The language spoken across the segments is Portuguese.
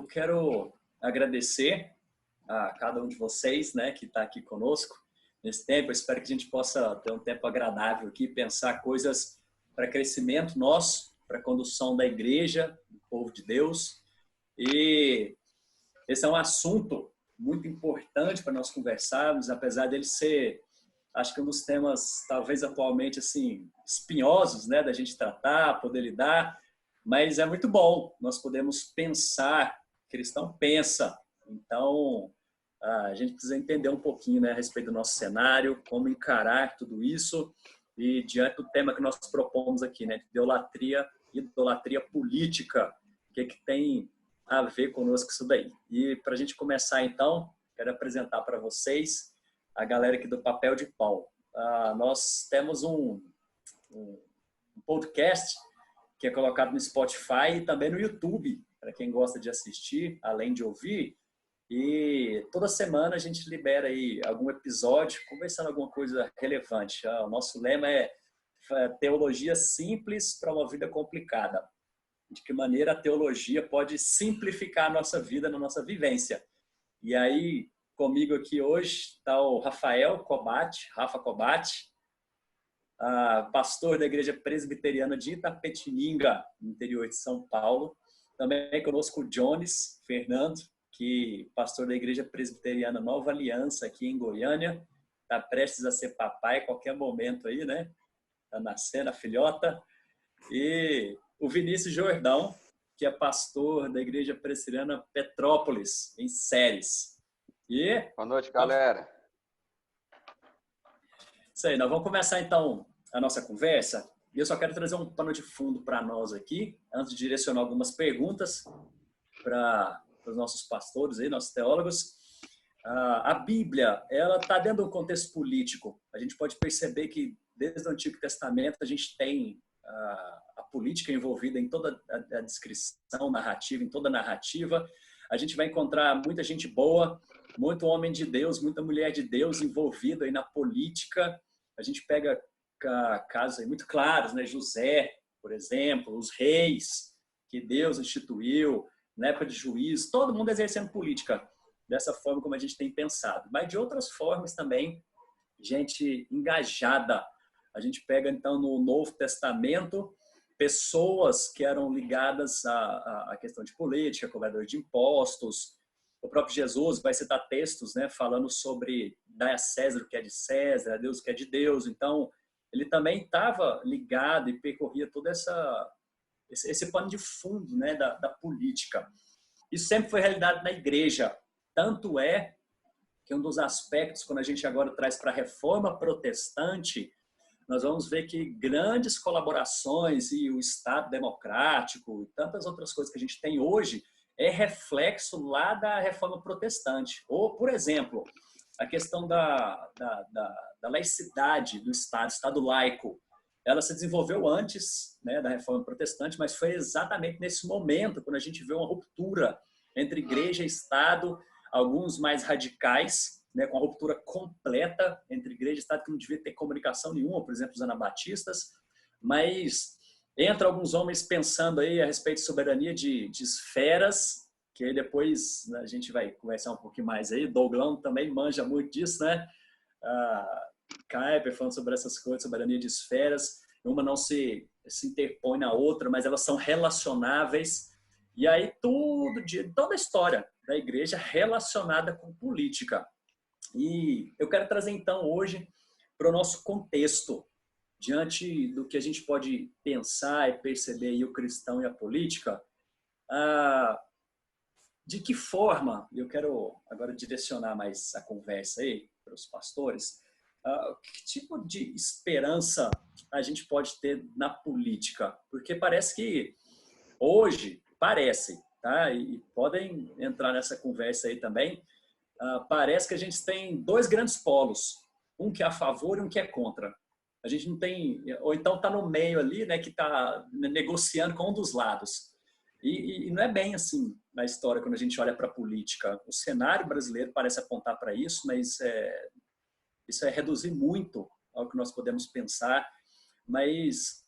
eu quero agradecer a cada um de vocês, né, que está aqui conosco nesse tempo. Eu espero que a gente possa ter um tempo agradável aqui, pensar coisas para crescimento nosso, para condução da igreja, do povo de Deus. E esse é um assunto muito importante para nós conversarmos, apesar dele ser, acho que um dos temas, talvez atualmente, assim, espinhosos, né, da gente tratar, poder lidar, mas é muito bom. Nós podemos pensar, o cristão pensa. Então, a gente precisa entender um pouquinho, né, a respeito do nosso cenário, como encarar tudo isso e diante do tema que nós propomos aqui, né, de idolatria política, o que tem a ver conosco isso daí. E para a gente começar, então, quero apresentar para vocês a galera aqui do Papel de Pau. Nós temos um podcast que é colocado no Spotify e também no YouTube, para quem gosta de assistir, além de ouvir. E toda semana a gente libera aí algum episódio, conversando alguma coisa relevante. O nosso lema é teologia simples para uma vida complicada. De que maneira a teologia pode simplificar a nossa vida, na nossa vivência. E aí, comigo aqui hoje está o Rafael Cobate, Rafa Cobate, pastor da Igreja Presbiteriana de Itapetininga, no interior de São Paulo. Também conosco o Jones Fernando, que pastor da Igreja Presbiteriana Nova Aliança, aqui em Goiânia. Está prestes a ser papai a qualquer momento aí, né? Está nascendo a filhota. E o Vinícius Jordão, que é pastor da Igreja Presbiteriana Petrópolis, em Séries. E... Boa noite, galera. Isso aí, nós vamos começar então a nossa conversa. E eu só quero trazer um pano de fundo para nós aqui, antes de direcionar algumas perguntas para os nossos pastores, aí, nossos teólogos. A Bíblia, ela está dentro de um contexto político. A gente pode perceber que desde o Antigo Testamento a gente tem a política envolvida em toda a descrição narrativa, em toda a narrativa. A gente vai encontrar muita gente boa, muito homem de Deus, muita mulher de Deus envolvida aí na política. A gente pega casos aí muito claros, né? José, por exemplo, os reis que Deus instituiu, na época de juízo, todo mundo exercendo política dessa forma como a gente tem pensado. Mas de outras formas também, gente engajada. A gente pega então no Novo Testamento pessoas que eram ligadas à questão de política, cobrador de impostos. O próprio Jesus vai citar textos, né, falando sobre dar a César o que é de César, a Deus o que é de Deus. Então, ele também estava ligado e percorria todo esse pano de fundo, né, da política. Isso sempre foi realidade na igreja. Tanto é que um dos aspectos, quando a gente agora traz para a reforma protestante, nós vamos ver que grandes colaborações e o Estado democrático e tantas outras coisas que a gente tem hoje é reflexo lá da reforma protestante. Ou, por exemplo, a questão da laicidade do Estado laico. Ela se desenvolveu antes, né, da reforma protestante, mas foi exatamente nesse momento, quando a gente vê uma ruptura entre igreja e Estado, alguns mais radicais, né, com a ruptura completa entre igreja e Estado, que não devia ter comunicação nenhuma, por exemplo, os anabatistas, mas entra alguns homens pensando aí a respeito de soberania de esferas, que aí depois, né, a gente vai conversar um pouquinho mais aí. Douglão também manja muito disso, né? Kuyper falando sobre essas coisas, soberania de esferas. Uma não se interpõe na outra, mas elas são relacionáveis. E aí toda a história da igreja relacionada com política. E eu quero trazer então hoje para o nosso contexto, diante do que a gente pode pensar e perceber aí o cristão e a política, de que forma, eu quero agora direcionar mais a conversa aí para os pastores, que tipo de esperança a gente pode ter na política? Porque parece que hoje, tá? E podem entrar nessa conversa aí também, parece que a gente tem dois grandes polos, um que é a favor e um que é contra. A gente não tem, ou então está no meio ali, né, que está negociando com um dos lados. E não é bem assim na história quando a gente olha para a política. O cenário brasileiro parece apontar para isso, mas isso é reduzir muito ao que nós podemos pensar. Mas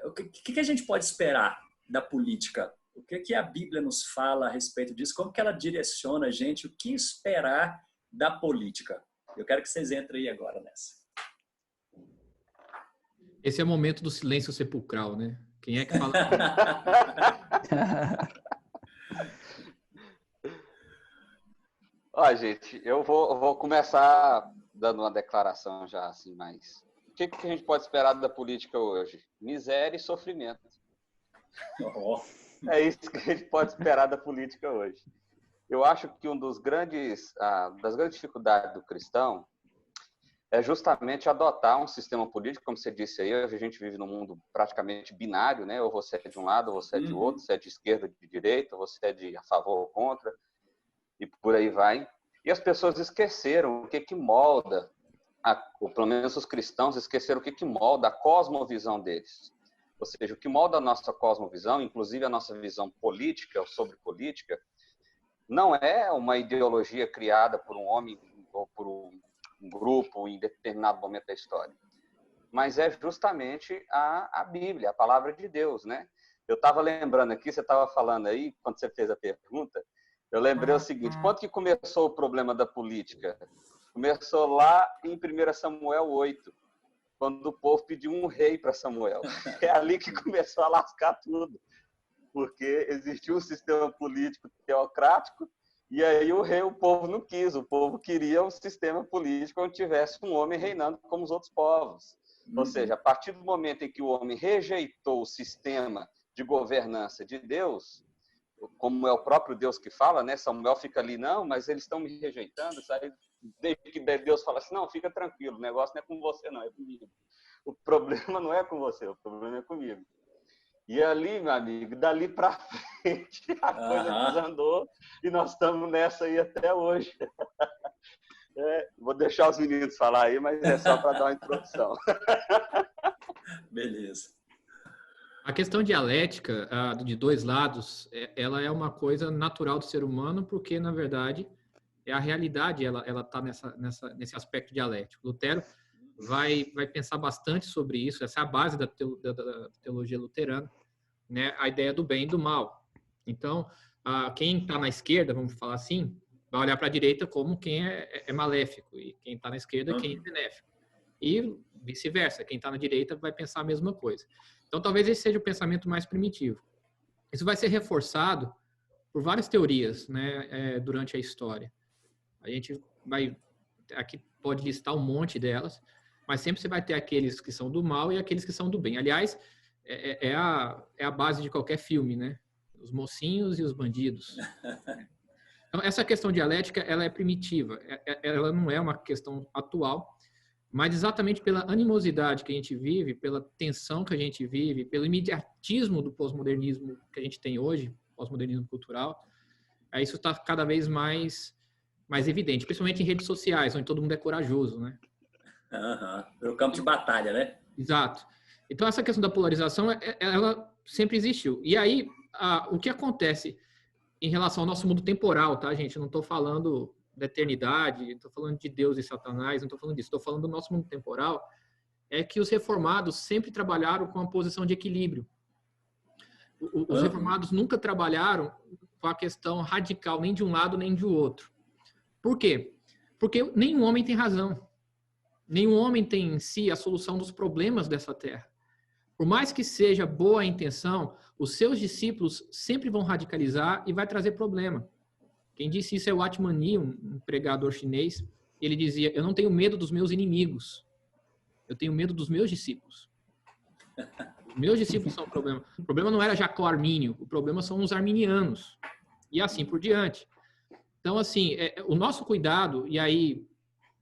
o que a gente pode esperar da política O que a Bíblia nos fala a respeito disso? Como que ela direciona a gente? O que esperar da política? Eu quero que vocês entrem aí agora nessa. Esse é o momento do silêncio sepulcral, né? Quem é que fala? Ó, gente, eu vou começar dando uma declaração já assim, mas o que a gente pode esperar da política hoje? Miséria e sofrimento. Oh. É isso que a gente pode esperar da política hoje. Eu acho que das grandes dificuldades do cristão é justamente adotar um sistema político, como você disse aí, hoje a gente vive num mundo praticamente binário, né? Ou você é de um lado, ou você é de outro, você é de esquerda, de direita, você é de a favor ou contra, e por aí vai. E as pessoas esqueceram o que molda, ou pelo menos os cristãos esqueceram o que molda a cosmovisão deles. Ou seja, o que molda a nossa cosmovisão, inclusive a nossa visão política ou sobre política, não é uma ideologia criada por um homem ou por um grupo em determinado momento da história, mas é justamente a Bíblia, a palavra de Deus, né? Eu estava lembrando aqui, você estava falando aí, quando você fez a pergunta, eu lembrei o seguinte: quando que começou o problema da política? Começou lá em 1 Samuel 8, quando o povo pediu um rei para Samuel. É ali que começou a lascar tudo, porque existia um sistema político teocrático, e aí o povo não quis, o povo queria um sistema político onde tivesse um homem reinando como os outros povos. Ou seja, a partir do momento em que o homem rejeitou o sistema de governança de Deus, como é o próprio Deus que fala, né? Samuel fica ali, não, mas eles estão me rejeitando, sabe? Desde que Deus fala assim, não, fica tranquilo, o negócio não é com você não, é comigo. O problema não é com você, o problema é comigo. E ali, meu amigo, dali para frente, a coisa desandou e nós estamos nessa aí até hoje. Vou deixar os meninos falar aí, mas é só para dar uma introdução. Beleza. A questão dialética de dois lados, ela é uma coisa natural do ser humano, porque, na verdade, é a realidade, ela está nesse aspecto dialético. Lutero vai pensar bastante sobre isso, essa é a base da teologia luterana, né? A ideia do bem e do mal. Então, quem está na esquerda, vamos falar assim, vai olhar para a direita como quem é maléfico, e quem está na esquerda, quem é benéfico. E vice-versa, quem está na direita vai pensar a mesma coisa. Então, talvez esse seja o pensamento mais primitivo. Isso vai ser reforçado por várias teorias, né, durante a história. A gente aqui pode listar um monte delas, mas sempre você vai ter aqueles que são do mal e aqueles que são do bem. Aliás, é a base de qualquer filme, né? Os mocinhos e os bandidos. Então, essa questão dialética, ela é primitiva. Ela não é uma questão atual, mas exatamente pela animosidade que a gente vive, pela tensão que a gente vive, pelo imediatismo do pós-modernismo que a gente tem hoje, pós-modernismo cultural, isso está cada vez mais evidente, principalmente em redes sociais, onde todo mundo é corajoso, né? O campo de batalha, né? Exato. Então, essa questão da polarização, ela sempre existiu. E aí, o que acontece em relação ao nosso mundo temporal, tá, gente? Eu não estou falando da eternidade, estou falando de Deus e Satanás, não estou falando disso. Estou falando do nosso mundo temporal, é que os reformados sempre trabalharam com a posição de equilíbrio. Os reformados nunca trabalharam com a questão radical, nem de um lado, nem de outro. Por quê? Porque nenhum homem tem razão. Nenhum homem tem em si a solução dos problemas dessa terra. Por mais que seja boa a intenção, os seus discípulos sempre vão radicalizar e vai trazer problema. Quem disse isso é o Atman Nee, um pregador chinês. Ele dizia, eu não tenho medo dos meus inimigos, eu tenho medo dos meus discípulos. Os meus discípulos são o problema. O problema não era Jacó Armínio, o problema são os arminianos. E assim por diante. Então, assim, o nosso cuidado, e aí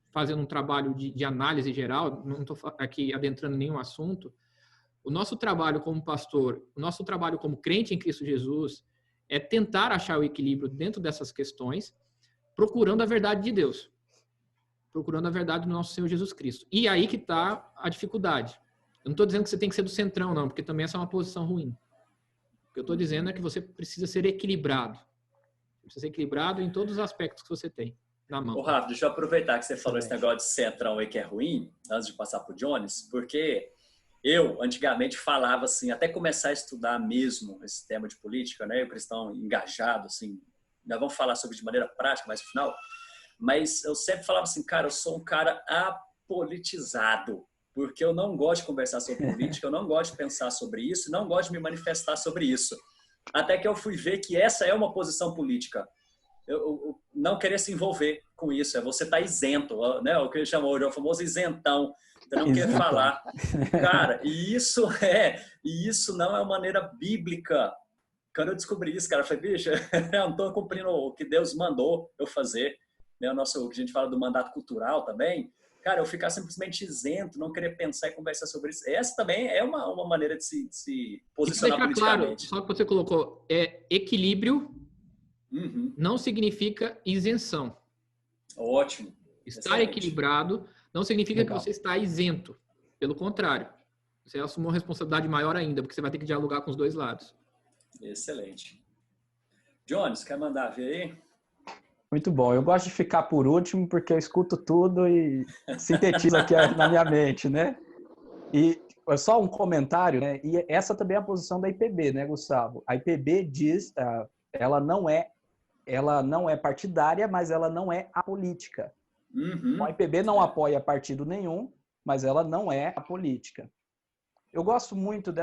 fazendo um trabalho de análise geral, não estou aqui adentrando em nenhum assunto, o nosso trabalho como pastor, o nosso trabalho como crente em Cristo Jesus, é tentar achar o equilíbrio dentro dessas questões, procurando a verdade de Deus. Procurando a verdade do nosso Senhor Jesus Cristo. E aí que está a dificuldade. Eu não estou dizendo que você tem que ser do centrão, não, porque também essa é uma posição ruim. O que eu estou dizendo é que você precisa ser equilibrado. Você precisa ser equilibrado em todos os aspectos que você tem na mão. Ô, Rafa, deixa eu aproveitar que você falou esse negócio de centrão aí que é ruim, antes de passar para o Jones, porque eu antigamente falava assim, até começar a estudar mesmo esse tema de política, né? O cristão engajado, assim, nós vamos falar sobre de maneira prática mais no final, mas eu sempre falava assim, cara, eu sou um cara apolitizado, porque eu não gosto de conversar sobre política, eu não gosto de pensar sobre isso, não gosto de me manifestar sobre isso. Até que eu fui ver que essa é uma posição política. Eu não querer se envolver com isso, é você estar isento, né? O que ele chamou de o famoso isentão, você não quer falar. Cara, e isso não é uma maneira bíblica. Quando eu descobri isso, cara, eu falei, bicho, eu não estou cumprindo o que Deus mandou eu fazer, né? O que a gente fala do mandato cultural também. Cara, eu ficar simplesmente isento, não querer pensar e conversar sobre isso. Essa também é uma maneira de se posicionar politicamente. Claro, só que você colocou, equilíbrio não significa isenção. Ótimo. Estar equilibrado não significa que você está isento. Pelo contrário, você assume uma responsabilidade maior ainda, porque você vai ter que dialogar com os dois lados. Excelente. Jones, quer mandar ver aí? Muito bom. Eu gosto de ficar por último porque eu escuto tudo e sintetizo aqui na minha mente, né? E só um comentário, né? E essa também é a posição da IPB, né, Gustavo? A IPB diz, ela não é partidária, mas ela não é apolítica. Então, a IPB não apoia partido nenhum, mas ela não é apolítica. Eu gosto muito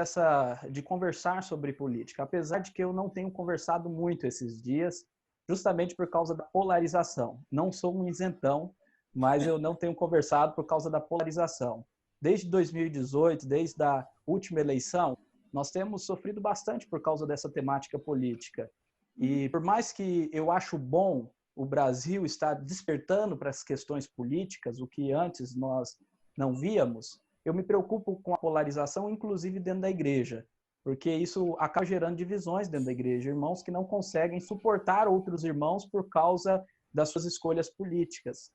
de conversar sobre política, apesar de que eu não tenho conversado muito esses dias, justamente por causa da polarização. Não sou um isentão, mas eu não tenho conversado por causa da polarização. Desde 2018, desde a última eleição, nós temos sofrido bastante por causa dessa temática política. E por mais que eu acho bom o Brasil estar despertando para as questões políticas, o que antes nós não víamos, eu me preocupo com a polarização, inclusive dentro da igreja, porque isso acaba gerando divisões dentro da igreja, irmãos que não conseguem suportar outros irmãos por causa das suas escolhas políticas.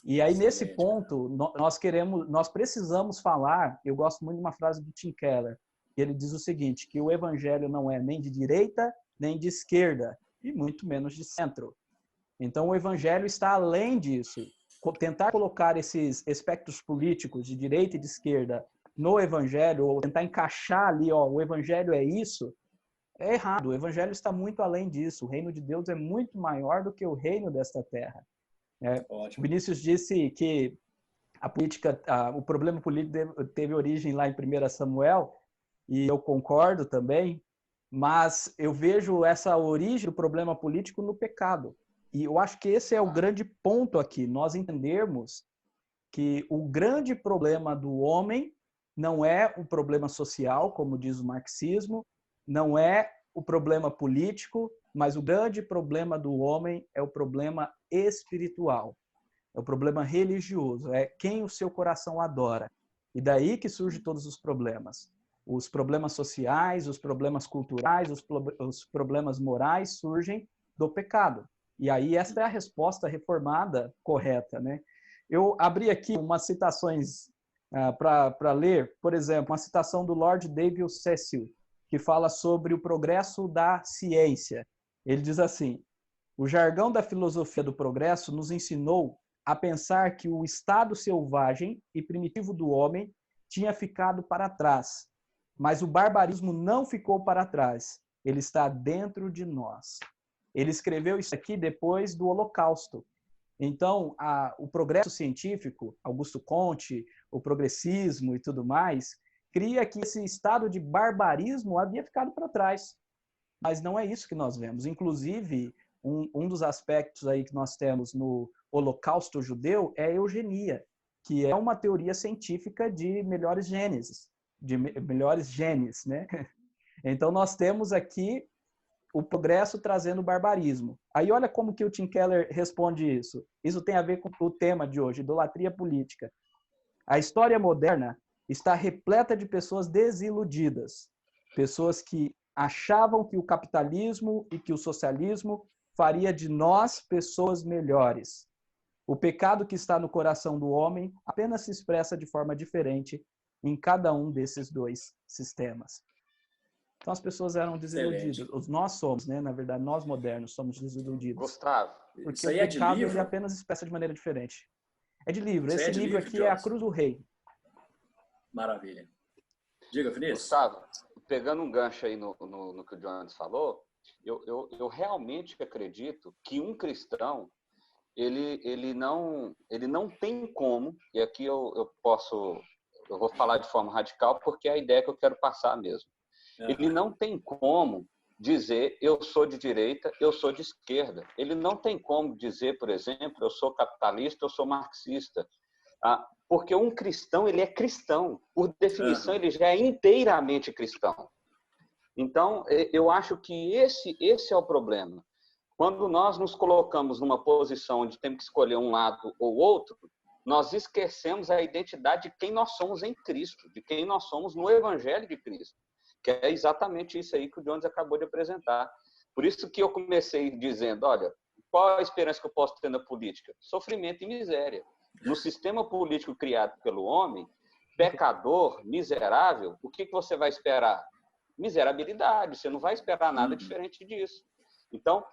E aí, nesse ponto, nós precisamos falar, eu gosto muito de uma frase do Tim Keller, que ele diz o seguinte, que o evangelho não é nem de direita, nem de esquerda, e muito menos de centro. Então, o evangelho está além disso. Tentar colocar esses aspectos políticos de direita e de esquerda no evangelho, ou tentar encaixar ali, o evangelho é isso, é errado. O evangelho está muito além disso. O reino de Deus é muito maior do que o reino desta terra. O Vinícius disse que o problema político teve origem lá em 1 Samuel, e eu concordo também, mas eu vejo essa origem do problema político no pecado. E eu acho que esse é o grande ponto aqui, nós entendermos que o grande problema do homem não é um problema social, como diz o marxismo, não é o problema político, mas o grande problema do homem é o problema espiritual, é o problema religioso, é quem o seu coração adora. E daí que surgem todos os problemas. Os problemas sociais, os problemas culturais, os problemas morais surgem do pecado. E aí essa é a resposta reformada correta, né? Eu abri aqui umas citações para ler, por exemplo, uma citação do Lord David Cecil, que fala sobre o progresso da ciência. Ele diz assim: o jargão da filosofia do progresso nos ensinou a pensar que o estado selvagem e primitivo do homem tinha ficado para trás, mas o barbarismo não ficou para trás, ele está dentro de nós. Ele escreveu isso aqui depois do Holocausto. Então, o progresso científico, Augusto Comte, o progressismo e tudo mais, cria que esse estado de barbarismo havia ficado para trás. Mas não é isso que nós vemos. Inclusive, um dos aspectos aí que nós temos no Holocausto judeu é a eugenia, que é uma teoria científica de melhores genes, né? Então, nós temos aqui o progresso trazendo o barbarismo. Aí olha como que o Tim Keller responde isso. Isso tem a ver com o tema de hoje, idolatria política. A história moderna está repleta de pessoas desiludidas, pessoas que achavam que o capitalismo e que o socialismo faria de nós pessoas melhores. O pecado que está no coração do homem apenas se expressa de forma diferente em cada um desses dois sistemas. Então as pessoas eram desiludidas. Nós somos, né? Na verdade, nós modernos somos desiludidos. Gustavo, isso porque aí o pecado é de livro? ele apenas expressa de maneira diferente. É de livro. Isso Esse é de livro livro, aqui Jones? é A Cruz do Rei. Maravilha. Diga, Vinícius. Gustavo, pegando um gancho aí no que o Jones falou, eu realmente acredito que um cristão, ele não tem como, e aqui eu vou falar de forma radical porque é a ideia que eu quero passar mesmo. Ele não tem como dizer eu sou de direita, eu sou de esquerda. Ele não tem como dizer, por exemplo, eu sou capitalista, eu sou marxista. Porque um cristão, ele é cristão. Por definição, ele já é inteiramente cristão. Então, eu acho que esse é o problema. Quando nós nos colocamos numa posição onde temos que escolher um lado ou outro, nós esquecemos a identidade de quem nós somos em Cristo, de quem nós somos no Evangelho de Cristo, que é exatamente isso aí que o Jones acabou de apresentar. Por isso que eu comecei dizendo, olha, qual a esperança que eu posso ter na política? Sofrimento e miséria. No sistema político criado pelo homem, pecador, miserável, o que você vai esperar? Miserabilidade, você não vai esperar nada diferente disso. Então,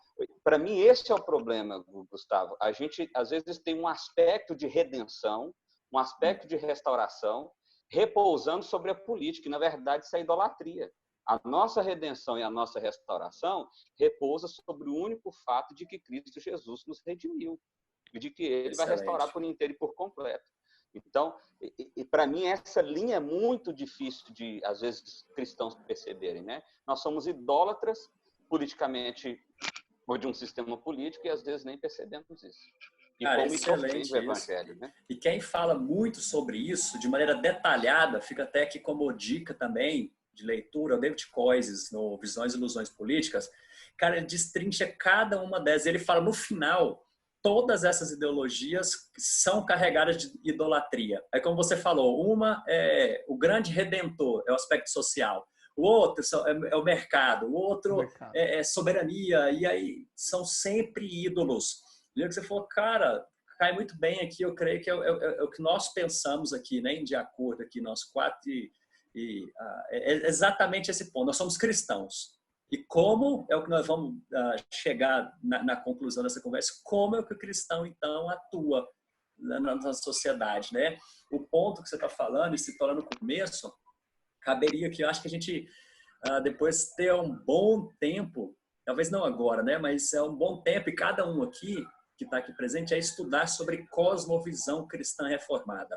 para mim, esse é o problema, Gustavo. A gente, às vezes, tem um aspecto de redenção, um aspecto de restauração, repousando sobre a política, e, na verdade, isso é idolatria. A nossa redenção e a nossa restauração repousa sobre o único fato de que Cristo Jesus nos redimiu e de que Ele vai restaurar por inteiro e por completo. Então, para mim, essa linha é muito difícil de, às vezes, cristãos perceberem, né? Nós somos idólatras politicamente ou de um sistema político e, às vezes, nem percebemos isso. E Cara, como isso ofende o Evangelho, né? E quem fala muito sobre isso, de maneira detalhada, fica até aqui como dica também de leitura, o David Koizes, no Visões e Ilusões Políticas. Cara, ele destrincha cada uma dessas. Ele fala, no final, todas essas ideologias são carregadas de idolatria. É como você falou, uma é o grande redentor, é o aspecto social. O outro é o mercado, o outro é soberania, e aí são sempre ídolos. E aí você falou, cara, cai muito bem aqui, eu creio que é o que nós pensamos aqui, né, de acordo aqui, nós quatro, é exatamente esse ponto, nós somos cristãos. E como é o que nós vamos chegar na conclusão dessa conversa, como é que o cristão, então, atua na sociedade, né? O ponto que você está falando, e se torna no começo, caberia que eu acho que a gente, depois ter um bom tempo, talvez não agora, né? Mas é um bom tempo, e cada um aqui, que está aqui presente, é estudar sobre cosmovisão cristã reformada.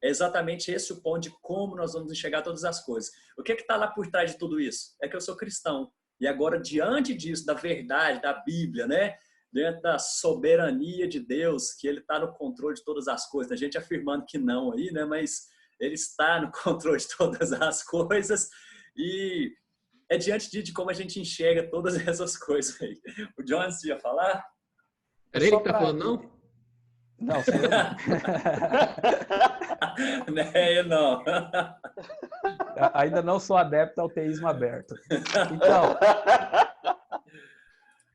É exatamente esse o ponto de como nós vamos enxergar todas as coisas. O que está lá por trás de tudo isso? É que eu sou cristão. E agora, diante disso, da verdade, da Bíblia, né? Diante da soberania de Deus, que Ele está no controle de todas as coisas. A gente afirmando que não aí, né? Mas Ele está no controle de todas as coisas. E é diante de como a gente enxerga todas essas coisas aí. O Jones ia falar? Era ele que está falando, não? Não, sou eu não. Não é eu não. Ainda não sou adepto ao teísmo aberto. Então,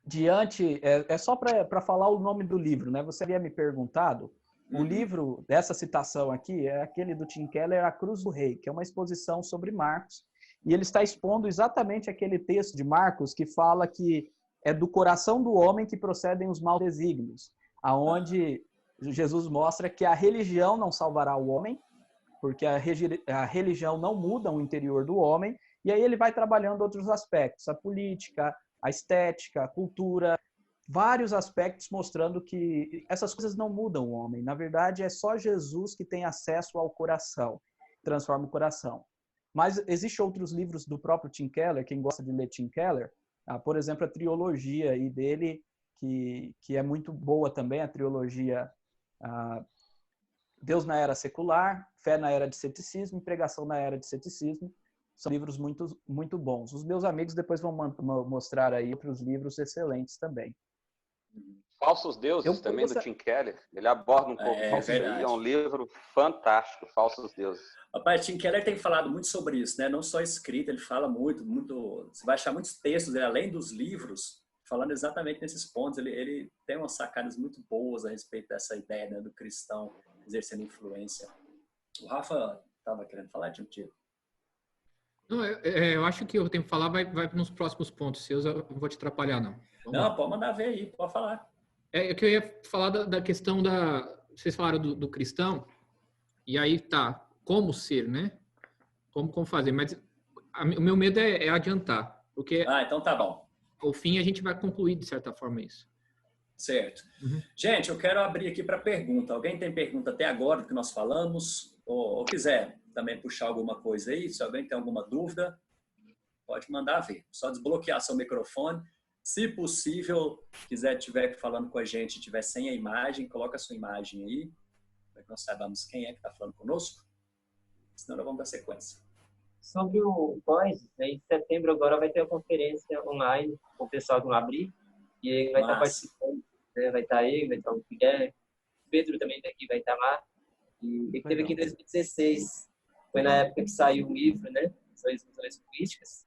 diante... É só para falar o nome do livro, né? Você havia me perguntado. O livro dessa citação aqui é aquele do Tim Keller, A Cruz do Rei, que é uma exposição sobre Marcos. E ele está expondo exatamente aquele texto de Marcos que fala que é do coração do homem que procedem os maus desígnios, aonde Jesus mostra que a religião não salvará o homem, porque a religião não muda o interior do homem, e aí ele vai trabalhando outros aspectos, a política, a estética, a cultura, vários aspectos mostrando que essas coisas não mudam o homem. Na verdade, é só Jesus que tem acesso ao coração, transforma o coração. Mas existem outros livros do próprio Tim Keller, quem gosta de ler Tim Keller, por exemplo, a trilogia aí dele, que é muito boa também, a trilogia Deus na Era Secular, Fé na Era de Ceticismo e Pregação na Era de Ceticismo. São livros muito, muito bons. Os meus amigos depois vão mostrar aí outros livros excelentes também. Falsos Deuses também, do Tim Keller. Ele aborda um pouco disso aí. É um livro fantástico, Falsos Deuses. Rapaz, Tim Keller tem falado muito sobre isso, né? Não só escrito, ele fala muito. Você vai achar muitos textos, além dos livros, falando exatamente nesses pontos. Ele tem umas sacadas muito boas a respeito dessa ideia, né, do cristão exercendo influência. O Rafa estava querendo falar, Tio? Não, eu acho que eu tenho que falar vai nos próximos pontos seus, eu não vou te atrapalhar, não. Não, pode mandar ver aí, pode falar. É que eu ia falar da questão vocês falaram do cristão, e aí tá, como ser, né? como fazer. Mas o meu medo é adiantar, porque então tá bom. ao fim a gente vai concluir, de certa forma, isso. Certo. Gente, eu quero abrir aqui para pergunta. Alguém tem pergunta até agora do que nós falamos? Ou quiser também puxar alguma coisa aí? Se alguém tem alguma dúvida, pode mandar ver. Só desbloquear seu microfone. Se possível, tiver falando com a gente, tiver sem a imagem, coloca a sua imagem aí, para que nós saibamos quem é que está falando conosco. Senão nós vamos dar sequência. Sobre o COIS, em setembro agora vai ter uma conferência online com o pessoal do Abrir, e ele vai estar participando, né? Vai estar ele, vai estar o Guilherme, o Pedro também daqui vai estar lá. E ele teve aqui em 2016, foi na época que saiu o livro, né? Visões políticas.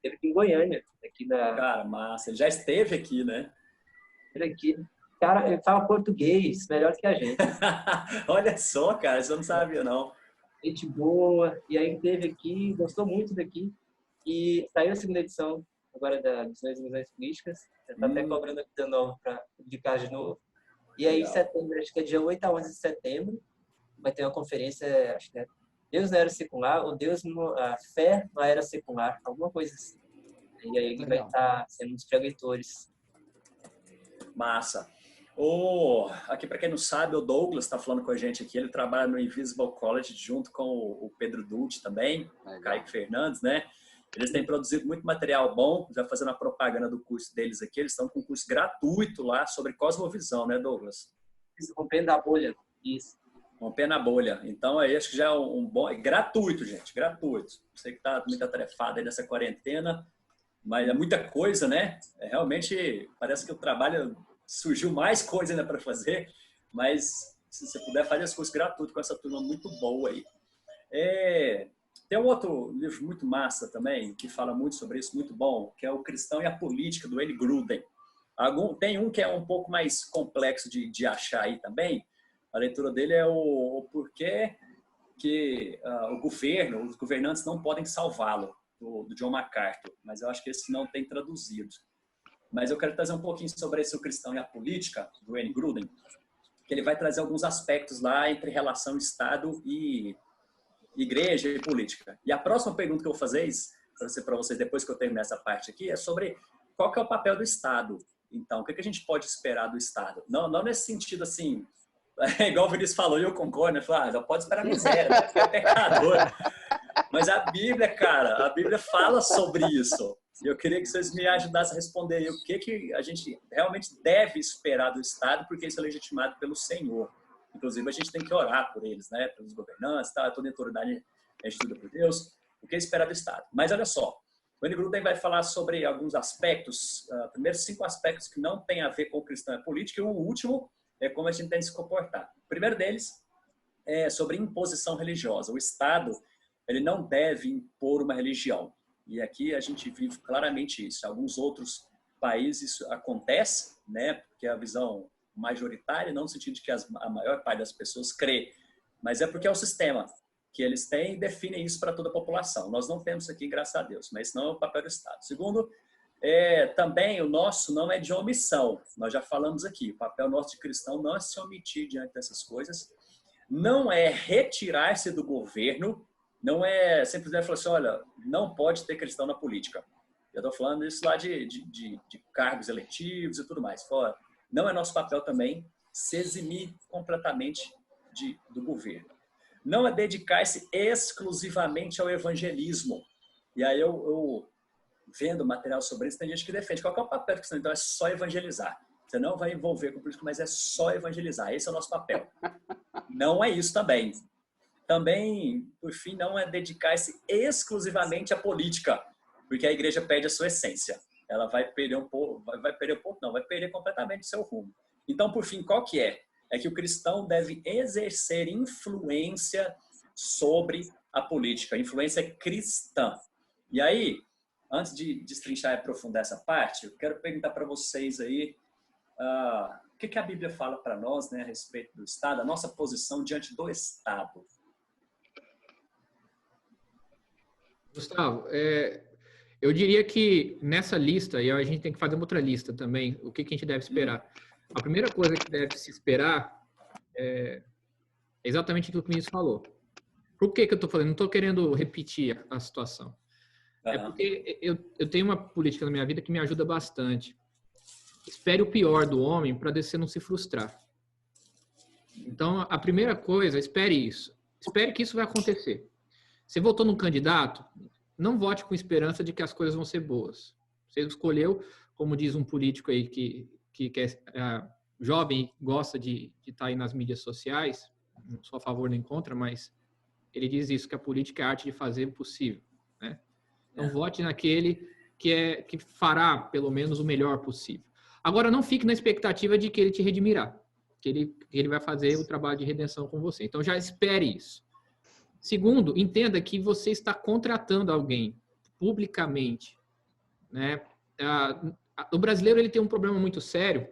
Teve aqui em Goiânia, aqui na... Cara, massa. Ele já esteve aqui, né? Ele aqui. Cara, ele fala português melhor que a gente. Olha só, cara, isso eu não sabia, não. Gente boa. E aí ele teve aqui, gostou muito daqui. E saiu a segunda edição agora da Visões Políticas. Já está até cobrando a vida nova para publicar de novo. E aí, em setembro, acho que é dia 8 a 11 de setembro, vai ter uma conferência, acho que é Deus na Era Secular, ou a Fé na Era Secular, alguma coisa assim. E aí ele vai estar sendo um dos preletores. Massa. Aqui, para quem não sabe, o Douglas está falando com a gente aqui. Ele trabalha no Invisible College junto com o Pedro Dulce também, o Kaique Fernandes, né? Eles têm produzido muito material bom, já fazendo a propaganda do curso deles aqui. Eles estão com um curso gratuito lá sobre cosmovisão, né, Douglas? Isso, rompendo a bolha. Isso. Rompendo a bolha. Então, aí acho que já é um bom... É gratuito, gente, gratuito. Você que está muito atarefado aí nessa quarentena, mas é muita coisa, né? Realmente, parece que o trabalho surgiu mais coisa ainda para fazer, mas se você puder fazer esse curso gratuito com essa turma muito boa aí. Tem um outro livro muito massa também, que fala muito sobre isso, muito bom, que é O Cristão e a Política, do Wayne Grudem. Tem um que é um pouco mais complexo de achar aí também. A leitura dele é o porquê que os governantes não podem salvá-lo, do John MacArthur, mas eu acho que esse não tem traduzido. Mas eu quero trazer um pouquinho sobre esse O Cristão e a Política, do Wayne Grudem, que ele vai trazer alguns aspectos lá entre relação Estado e igreja e política. E a próxima pergunta que eu vou fazer para vocês, depois que eu terminar essa parte aqui, é sobre qual que é o papel do Estado. Então, o que a gente pode esperar do Estado? Não nesse sentido assim, igual o Vinícius falou, e eu concordo, né? Já pode esperar miséria, né? Porque é pecador. Mas a Bíblia, cara, a Bíblia fala sobre isso. E eu queria que vocês me ajudassem a responder aí o que a gente realmente deve esperar do Estado, porque isso é legitimado pelo Senhor. Inclusive, a gente tem que orar por eles, né? Pelos governantes, tá? Toda a autoridade é instituída por Deus. O que esperar do Estado? Mas olha só, o Wayne Grudem vai falar sobre alguns aspectos, primeiros 5 aspectos que não têm a ver com cristão e política, e o último é como a gente tem que se comportar. O primeiro deles é sobre imposição religiosa. O Estado, ele não deve impor uma religião. E aqui a gente vive claramente isso. Em alguns outros países isso acontece, né? Porque a visão majoritária, não no sentido de que a maior parte das pessoas crê, mas é porque é o sistema que eles têm e define isso para toda a população. Nós não temos aqui, graças a Deus, mas isso não é o papel do Estado. Segundo, também o nosso não é de omissão. Nós já falamos aqui, o papel nosso de cristão não é se omitir diante dessas coisas, não é retirar-se do governo, não é simplesmente falar assim, olha, não pode ter cristão na política. Eu estou falando isso lá de cargos eletivos e tudo mais. Fora, não é nosso papel também se eximir completamente do governo. Não é dedicar-se exclusivamente ao evangelismo. E aí eu vendo material sobre isso, tem gente que defende. Qual é o papel do cristão? Então é só evangelizar. Você não vai envolver com política, mas é só evangelizar. Esse é o nosso papel. Não é isso também. Também, por fim, não é dedicar-se exclusivamente à política, porque a igreja perde a sua essência. Ela vai perder vai perder completamente o seu rumo. Então, por fim, qual que é? É que o cristão deve exercer influência sobre a política, influência cristã. E aí, antes de destrinchar e aprofundar essa parte, eu quero perguntar para vocês aí o que a Bíblia fala para nós, né, a respeito do Estado, a nossa posição diante do Estado. Gustavo, eu diria que nessa lista, e a gente tem que fazer uma outra lista também, o que a gente deve esperar. A primeira coisa que deve se esperar é exatamente aquilo que o Vinícius falou. Por que que eu estou falando? Não estou querendo repetir a situação. É Aham. porque eu tenho uma política na minha vida que me ajuda bastante. Espere o pior do homem para você não se frustrar. Então, a primeira coisa, espere isso. Espere que isso vai acontecer. Você votou num candidato, não vote com esperança de que as coisas vão ser boas. Você escolheu, como diz um político aí que é jovem e gosta de estar aí nas mídias sociais, não sou a favor nem contra, mas ele diz isso, que a política é a arte de fazer o possível, né? Então, vote naquele que fará, pelo menos, o melhor possível. Agora, não fique na expectativa de que ele te redimirá, que ele vai fazer o trabalho de redenção com você. Então, já espere isso. Segundo, entenda que você está contratando alguém publicamente, né? O brasileiro ele tem um problema muito sério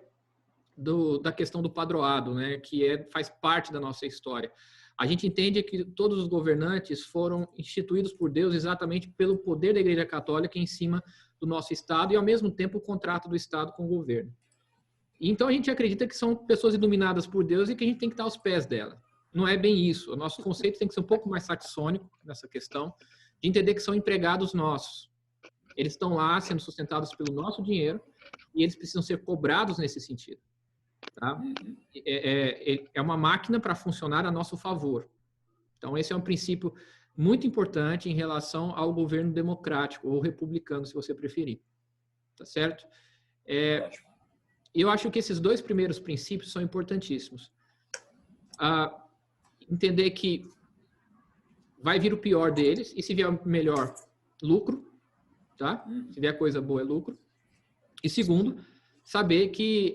da questão do padroado, né? Que faz parte da nossa história. A gente entende que todos os governantes foram instituídos por Deus exatamente pelo poder da Igreja Católica em cima do nosso Estado e, ao mesmo tempo, o contrato do Estado com o governo. Então, a gente acredita que são pessoas iluminadas por Deus e que a gente tem que estar aos pés dela. Não é bem isso. O nosso conceito tem que ser um pouco mais saxônico nessa questão, de entender que são empregados nossos. Eles estão lá sendo sustentados pelo nosso dinheiro e eles precisam ser cobrados nesse sentido. Tá? É uma máquina para funcionar a nosso favor. Então, esse é um princípio muito importante em relação ao governo democrático ou republicano, se você preferir. Tá certo? Eu acho que esses dois primeiros princípios são importantíssimos. Entender que vai vir o pior deles e se vier o melhor, lucro. Tá? Se vier coisa boa, é lucro. E segundo, saber que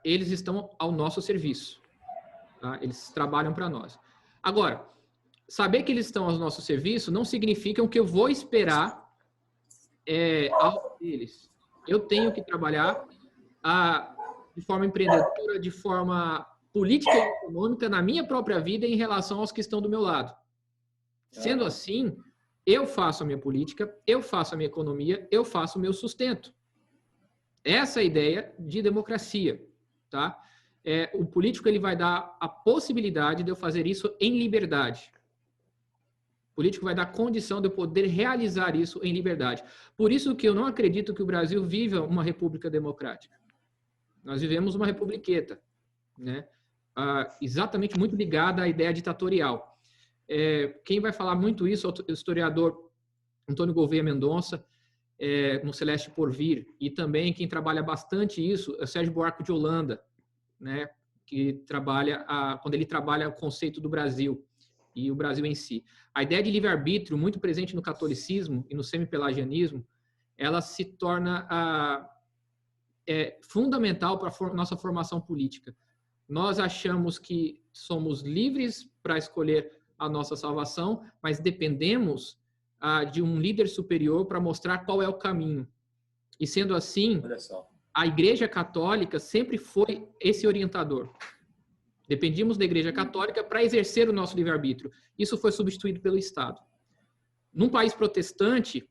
eles estão ao nosso serviço. Tá? Eles trabalham para nós. Agora, saber que eles estão ao nosso serviço não significa que eu vou esperar algo deles. Eu tenho que trabalhar de forma empreendedora, de forma política e econômica na minha própria vida em relação aos que estão do meu lado. Sendo assim, eu faço a minha política, eu faço a minha economia, eu faço o meu sustento. Essa é a ideia de democracia, tá? O político ele vai dar a possibilidade de eu fazer isso em liberdade. O político vai dar condição de eu poder realizar isso em liberdade. Por isso que eu não acredito que o Brasil viva uma república democrática. Nós vivemos uma republiqueta, né? Exatamente muito ligada à ideia ditatorial. Quem vai falar muito isso é o historiador Antônio Gouveia Mendonça, no Celeste Porvir, e também quem trabalha bastante isso é o Sérgio Buarque de Holanda, né? Que trabalha quando ele trabalha o conceito do Brasil e o Brasil em si. A ideia de livre-arbítrio, muito presente no catolicismo e no semi-pelagianismo, ela se torna fundamental para a nossa formação política. Nós achamos que somos livres para escolher a nossa salvação, mas dependemos de um líder superior para mostrar qual é o caminho. E sendo assim, a Igreja Católica sempre foi esse orientador. Dependíamos da Igreja Católica para exercer o nosso livre-arbítrio. Isso foi substituído pelo Estado. Num país protestante,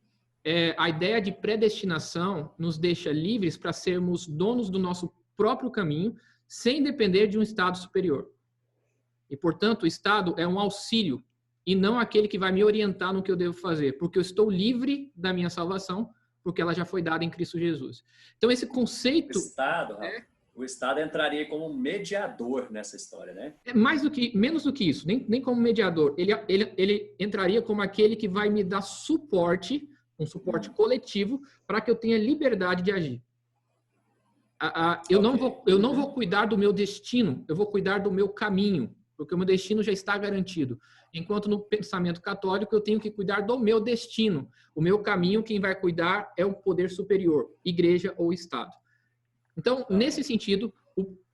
a ideia de predestinação nos deixa livres para sermos donos do nosso próprio caminho, sem depender de um Estado superior. E, portanto, o Estado é um auxílio e não aquele que vai me orientar no que eu devo fazer, porque eu estou livre da minha salvação, porque ela já foi dada em Cristo Jesus. Então, esse conceito... O Estado entraria como mediador nessa história, né? Menos do que isso, nem como mediador. Ele entraria como aquele que vai me dar suporte, um suporte coletivo, para que eu tenha liberdade de agir. Eu não vou cuidar do meu destino, eu vou cuidar do meu caminho, porque o meu destino já está garantido. Enquanto no pensamento católico eu tenho que cuidar do meu destino. O meu caminho, quem vai cuidar é o poder superior, igreja ou Estado. Então, nesse sentido,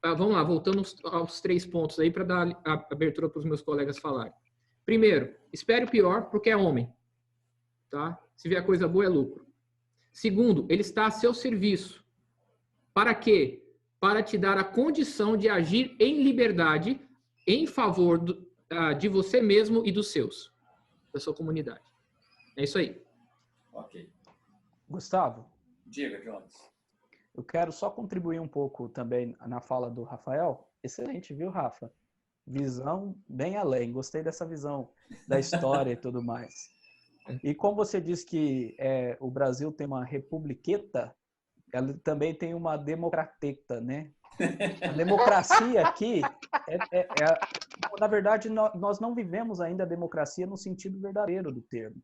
vamos lá, voltando aos 3 pontos aí para dar a abertura para os meus colegas falarem. Primeiro, espere o pior porque é homem. Tá? Se vier coisa boa, é lucro. Segundo, ele está a seu serviço. Para quê? Para te dar a condição de agir em liberdade em favor de você mesmo e dos seus, da sua comunidade. É isso aí. Ok. Gustavo? Diga, Jones. Eu quero só contribuir um pouco também na fala do Rafael. Excelente, viu, Rafa? visão bem além. Gostei dessa visão da história e tudo mais. E como você disse que o Brasil tem uma republiqueta, ela também tem uma democrateta, né? A democracia aqui, na verdade, nós não vivemos ainda a democracia no sentido verdadeiro do termo.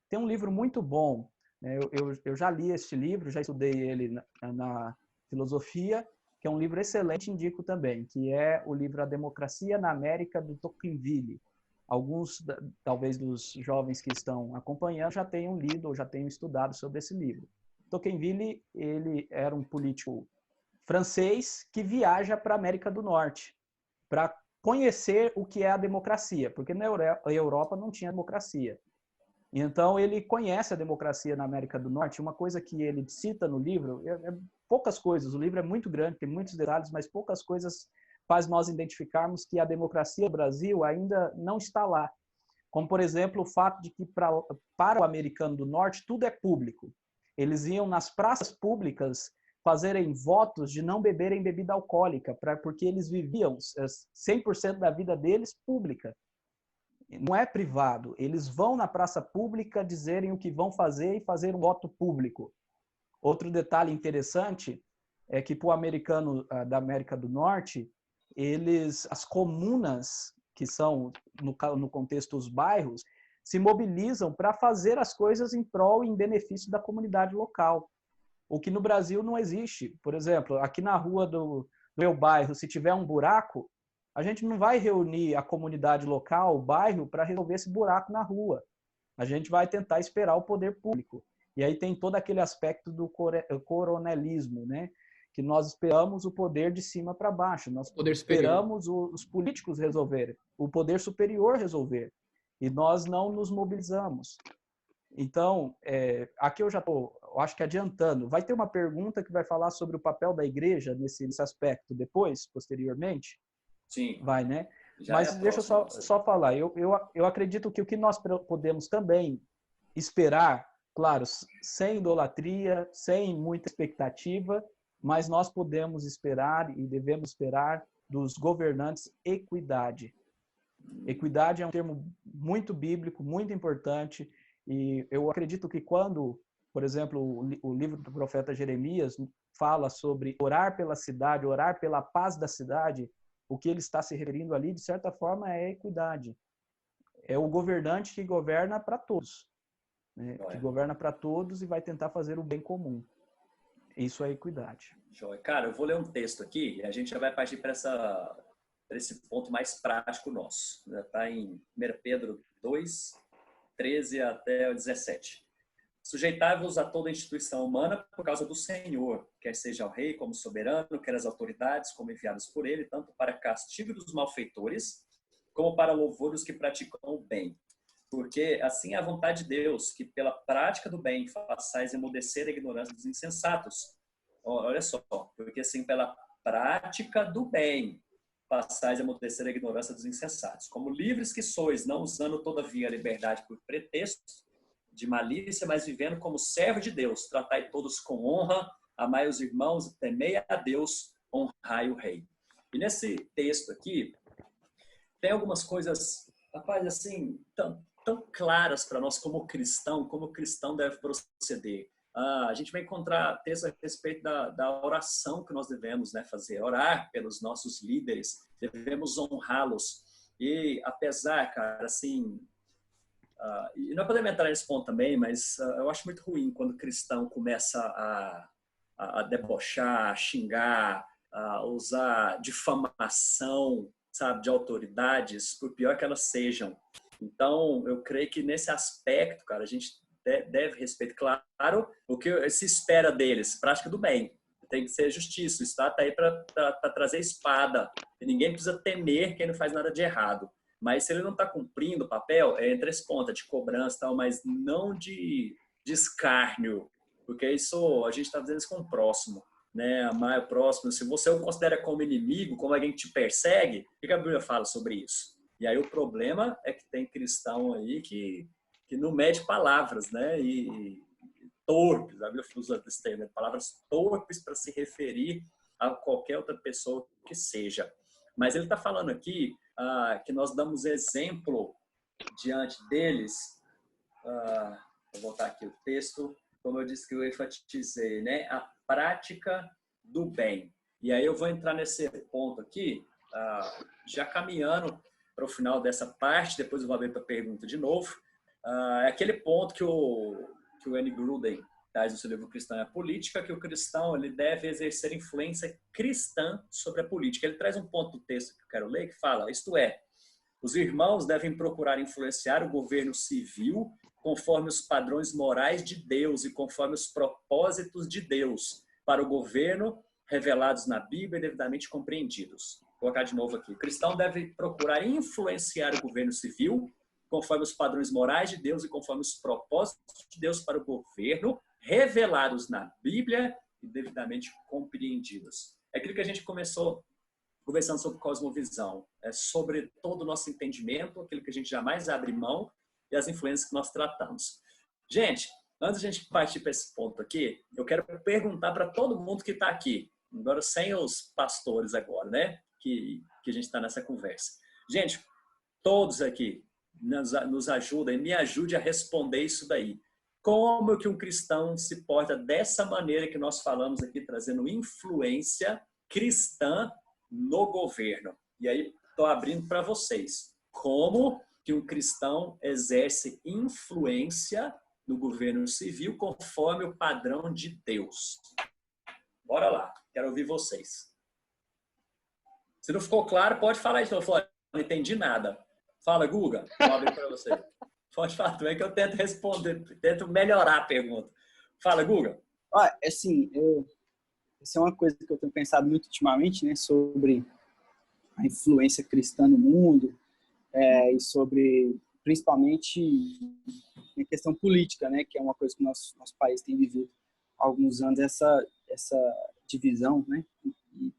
Tem um livro muito bom, né? Eu já li este livro, já estudei ele na filosofia, que é um livro excelente, indico também, que é o livro A Democracia na América, do Tocqueville. Alguns, talvez, dos jovens que estão acompanhando já tenham lido ou já tenham estudado sobre esse livro. Tocqueville, ele era um político francês que viaja para a América do Norte para conhecer o que é a democracia, porque na Europa não tinha democracia. Então, ele conhece a democracia na América do Norte. Uma coisa que ele cita no livro, poucas coisas, o livro é muito grande, tem muitos detalhes, mas poucas coisas faz nós identificarmos que a democracia no Brasil ainda não está lá. Como, por exemplo, o fato de que para o americano do Norte tudo é público. Eles iam nas praças públicas fazerem votos de não beberem bebida alcoólica, porque eles viviam 100% da vida deles pública. Não é privado. Eles vão na praça pública dizerem o que vão fazer e fazer um voto público. Outro detalhe interessante é que para o americano da América do Norte, as comunas, que são, no contexto, os bairros, se mobilizam para fazer as coisas em prol e em benefício da comunidade local. O que no Brasil não existe. Por exemplo, aqui na rua do meu bairro, se tiver um buraco, a gente não vai reunir a comunidade local, o bairro, para resolver esse buraco na rua. A gente vai tentar esperar o poder público. E aí tem todo aquele aspecto do coronelismo, né? Que nós esperamos o poder de cima para baixo. Nós esperamos os políticos resolverem, o poder superior resolver. E nós não nos mobilizamos. Então, aqui eu já estou, acho que adiantando. Vai ter uma pergunta que vai falar sobre o papel da igreja nesse aspecto depois, posteriormente? Sim. Vai, né? Já mas deixa eu só falar. Eu acredito que o que nós podemos também esperar, claro, sem idolatria, sem muita expectativa, mas nós podemos esperar e devemos esperar dos governantes equidade. Equidade é um termo muito bíblico, muito importante, e eu acredito que quando, por exemplo, o livro do profeta Jeremias fala sobre orar pela cidade, orar pela paz da cidade, o que ele está se referindo ali, de certa forma, é equidade. É o governante que governa para todos, né? Que governa para todos e vai tentar fazer o bem comum. Isso é equidade. Joia. Cara, eu vou ler um texto aqui e a gente já vai partir para esse ponto mais prático nosso. Está em 1 Pedro 2, 13 até 17. Sujeitai-vos a toda instituição humana por causa do Senhor, quer seja o rei como soberano, quer as autoridades como enviadas por ele, tanto para castigo dos malfeitores, como para louvor dos que praticam o bem. Porque assim é a vontade de Deus, que pela prática do bem façais emudecer a ignorância dos insensatos. Olha só, porque assim pela prática do bem façais emudecer a ignorância dos insensatos. Como livres que sois, não usando todavia a liberdade por pretexto de malícia, mas vivendo como servo de Deus. Tratai todos com honra, amai os irmãos, temei a Deus, honrai o rei. E nesse texto aqui, tem algumas coisas, rapaz, assim, tão claras para nós como o cristão deve proceder. A gente vai encontrar textos a respeito da oração que nós devemos, né, fazer, orar pelos nossos líderes, devemos honrá-los. E apesar, cara, assim, e não podemos entrar nesse ponto também, mas eu acho muito ruim quando o cristão começa a debochar, a xingar, a usar difamação, sabe, de autoridades, por pior que elas sejam. Então, eu creio que nesse aspecto, cara, a gente deve respeito, claro, o que se espera deles, prática do bem. Tem que ser justiça, o Estado está aí para trazer espada, e ninguém precisa temer quem não faz nada de errado. Mas se ele não está cumprindo o papel, é entre esse ponto de cobrança e tal, mas não de escárnio, porque isso a gente está fazendo isso com o próximo, né? Amar o próximo. Se você o considera como inimigo, como alguém que te persegue, o que a Bíblia fala sobre isso? E aí o problema é que tem cristão aí que não mede palavras, né? E torpes, a Bíblia usa esse termo, palavras torpes para se referir a qualquer outra pessoa que seja. Mas ele está falando aqui que nós damos exemplo diante deles. Vou voltar aqui o texto, como eu disse que eu enfatizei, né? A prática do bem. E aí eu vou entrar nesse ponto aqui, já caminhando para o final dessa parte, depois eu vou abrir para a pergunta de novo. É aquele ponto que o Andy Gruden traz no seu livro Cristão e a Política, que o cristão ele deve exercer influência cristã sobre a política. Ele traz um ponto do texto que eu quero ler que fala, isto é, os irmãos devem procurar influenciar o governo civil conforme os padrões morais de Deus e conforme os propósitos de Deus para o governo revelados na Bíblia e devidamente compreendidos. Vou colocar de novo aqui. O cristão deve procurar influenciar o governo civil conforme os padrões morais de Deus e conforme os propósitos de Deus para o governo revelados na Bíblia e devidamente compreendidos. É aquilo que a gente começou conversando sobre cosmovisão, sobre todo o nosso entendimento, aquilo que a gente jamais abre mão e as influências que nós tratamos. Gente, antes de a gente partir para esse ponto aqui, eu quero perguntar para todo mundo que está aqui, agora sem os pastores agora, né? Que a gente está nessa conversa. Gente, todos aqui nos ajudem, me ajude a responder isso daí. Como que um cristão se porta dessa maneira que nós falamos aqui, trazendo influência cristã no governo? E aí, estou abrindo para vocês. Como que um cristão exerce influência no governo civil conforme o padrão de Deus? Bora lá, quero ouvir vocês. Se não ficou claro, pode falar isso. Não entendi nada. Fala, Guga. Vou abrir para você. Pode falar também que eu tento responder, tento melhorar a pergunta. Fala, Guga. Assim, essa é uma coisa que eu tenho pensado muito ultimamente, né, sobre a influência cristã no mundo e sobre, principalmente, a questão política, né, que é uma coisa que o nosso país tem vivido há alguns anos, essa divisão, né, e,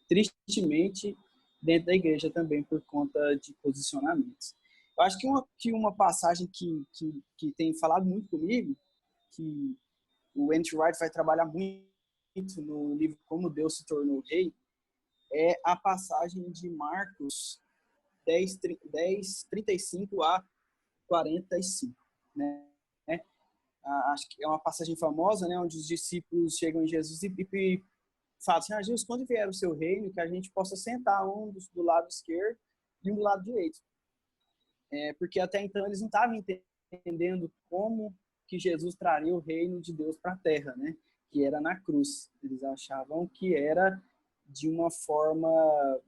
tristemente, dentro da igreja também, por conta de posicionamentos. Eu acho que uma passagem que tem falado muito comigo, que o N.T. Wright vai trabalhar muito no livro Como Deus se Tornou Rei, é a passagem de Marcos 10, 35 a 45. Né? Acho que é uma passagem famosa, né, onde os discípulos chegam em Jesus e falam assim, Jesus, quando vier o seu reino, que a gente possa sentar um do lado esquerdo e um do lado direito. Porque até então eles não estavam entendendo como que Jesus traria o reino de Deus para a terra, né? Que era na cruz. Eles achavam que era de uma forma,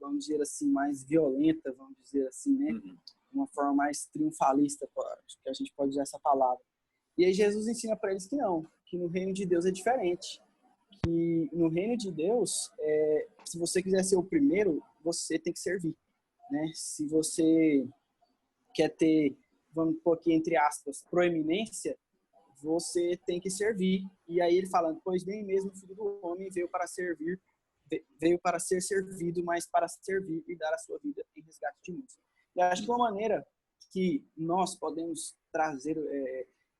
vamos dizer assim, mais violenta, vamos dizer assim, né? Uma forma mais triunfalista, acho que a gente pode usar essa palavra. E aí Jesus ensina para eles que não, que no reino de Deus é diferente. Que no reino de Deus, se você quiser ser o primeiro, você tem que servir, né? Se você quer ter, vamos pôr aqui entre aspas, proeminência, você tem que servir. E aí ele fala, pois nem mesmo o Filho do Homem veio para ser servido, mas para servir e dar a sua vida em resgate de muitos. E acho que uma maneira que nós podemos trazer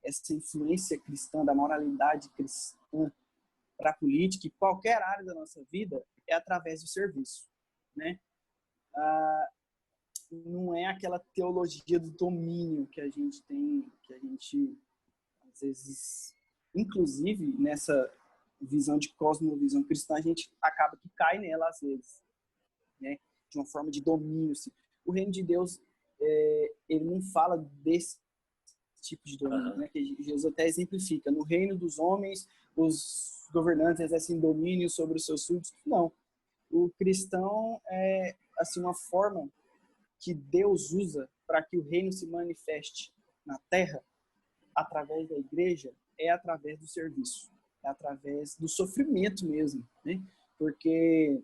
essa influência cristã, da moralidade cristã para a política e qualquer área da nossa vida é através do serviço, né? Não é aquela teologia do domínio que a gente tem, que a gente, às vezes, inclusive nessa visão de cosmovisão cristã, a gente acaba que cai nela às vezes, né? De uma forma de domínio. Assim. O reino de Deus, ele não fala desse tipo de domínio, né? Que Jesus até exemplifica. No reino dos homens, os governantes exercem domínio sobre os seus súditos. Não. O cristão é assim, uma forma que Deus usa para que o reino se manifeste na terra, através da igreja, é através do serviço, é através do sofrimento mesmo, né? Porque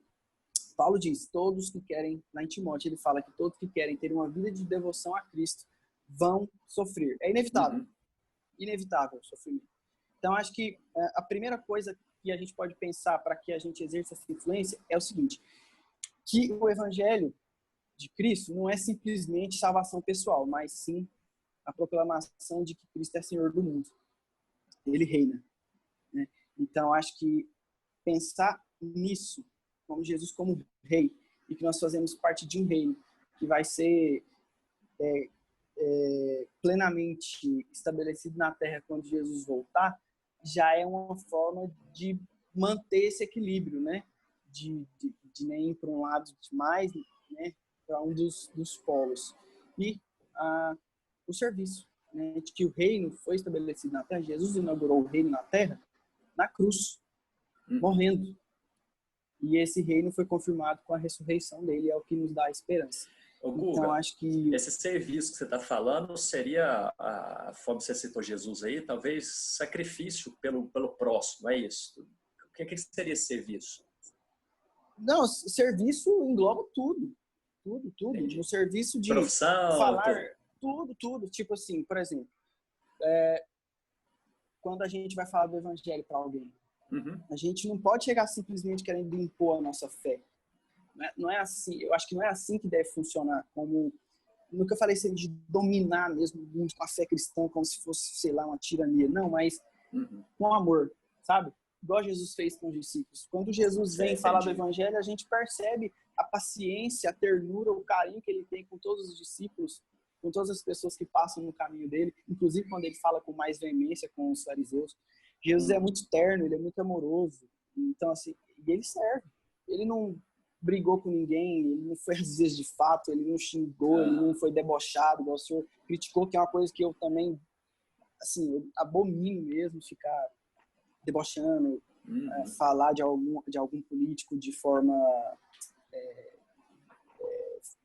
Paulo diz, todos que querem, lá em Timóteo ele fala que todos que querem ter uma vida de devoção a Cristo vão sofrer. É inevitável, inevitável o sofrimento. Então, acho que a primeira coisa que a gente pode pensar para que a gente exerça essa influência é o seguinte, que o evangelho de Cristo não é simplesmente salvação pessoal, mas sim a proclamação de que Cristo é Senhor do mundo. Ele reina, né? Então, acho que pensar nisso, como Jesus como rei, e que nós fazemos parte de um reino, que vai ser plenamente estabelecido na Terra quando Jesus voltar, já é uma forma de manter esse equilíbrio, né? De nem ir para um lado demais, né? Para um dos polos. E o serviço, né? De que o reino foi estabelecido na Terra. Jesus inaugurou o reino na Terra na cruz, morrendo. E esse reino foi confirmado com a ressurreição dele, é o que nos dá a esperança. Ô, Guga, então, acho que esse serviço que você está falando seria, a forma que você citou Jesus aí, talvez sacrifício pelo próximo, é isso? O que seria esse serviço? Não, serviço engloba tudo. Tudo. Entendi. No serviço de profissão, falar tudo. Tipo assim, por exemplo, quando a gente vai falar do evangelho para alguém, a gente não pode chegar simplesmente querendo impor a nossa fé. Não é assim. Eu acho que não é assim que deve funcionar. Como no que eu falei, de dominar mesmo muito com a fé cristã, como se fosse, sei lá, uma tirania. Não, mas com amor, sabe? Igual Jesus fez com os discípulos. Quando Jesus vem falar do evangelho, a gente percebe a paciência, a ternura, o carinho que ele tem com todos os discípulos, com todas as pessoas que passam no caminho dele, inclusive quando ele fala com mais veemência com os fariseus. Jesus é muito terno, ele é muito amoroso. Então, assim, e ele serve. Ele não brigou com ninguém, ele não foi às vezes de fato, ele não xingou, ele não foi debochado, igual o senhor criticou, que é uma coisa que eu também, assim, eu abomino mesmo, ficar debochando, falar de algum político de forma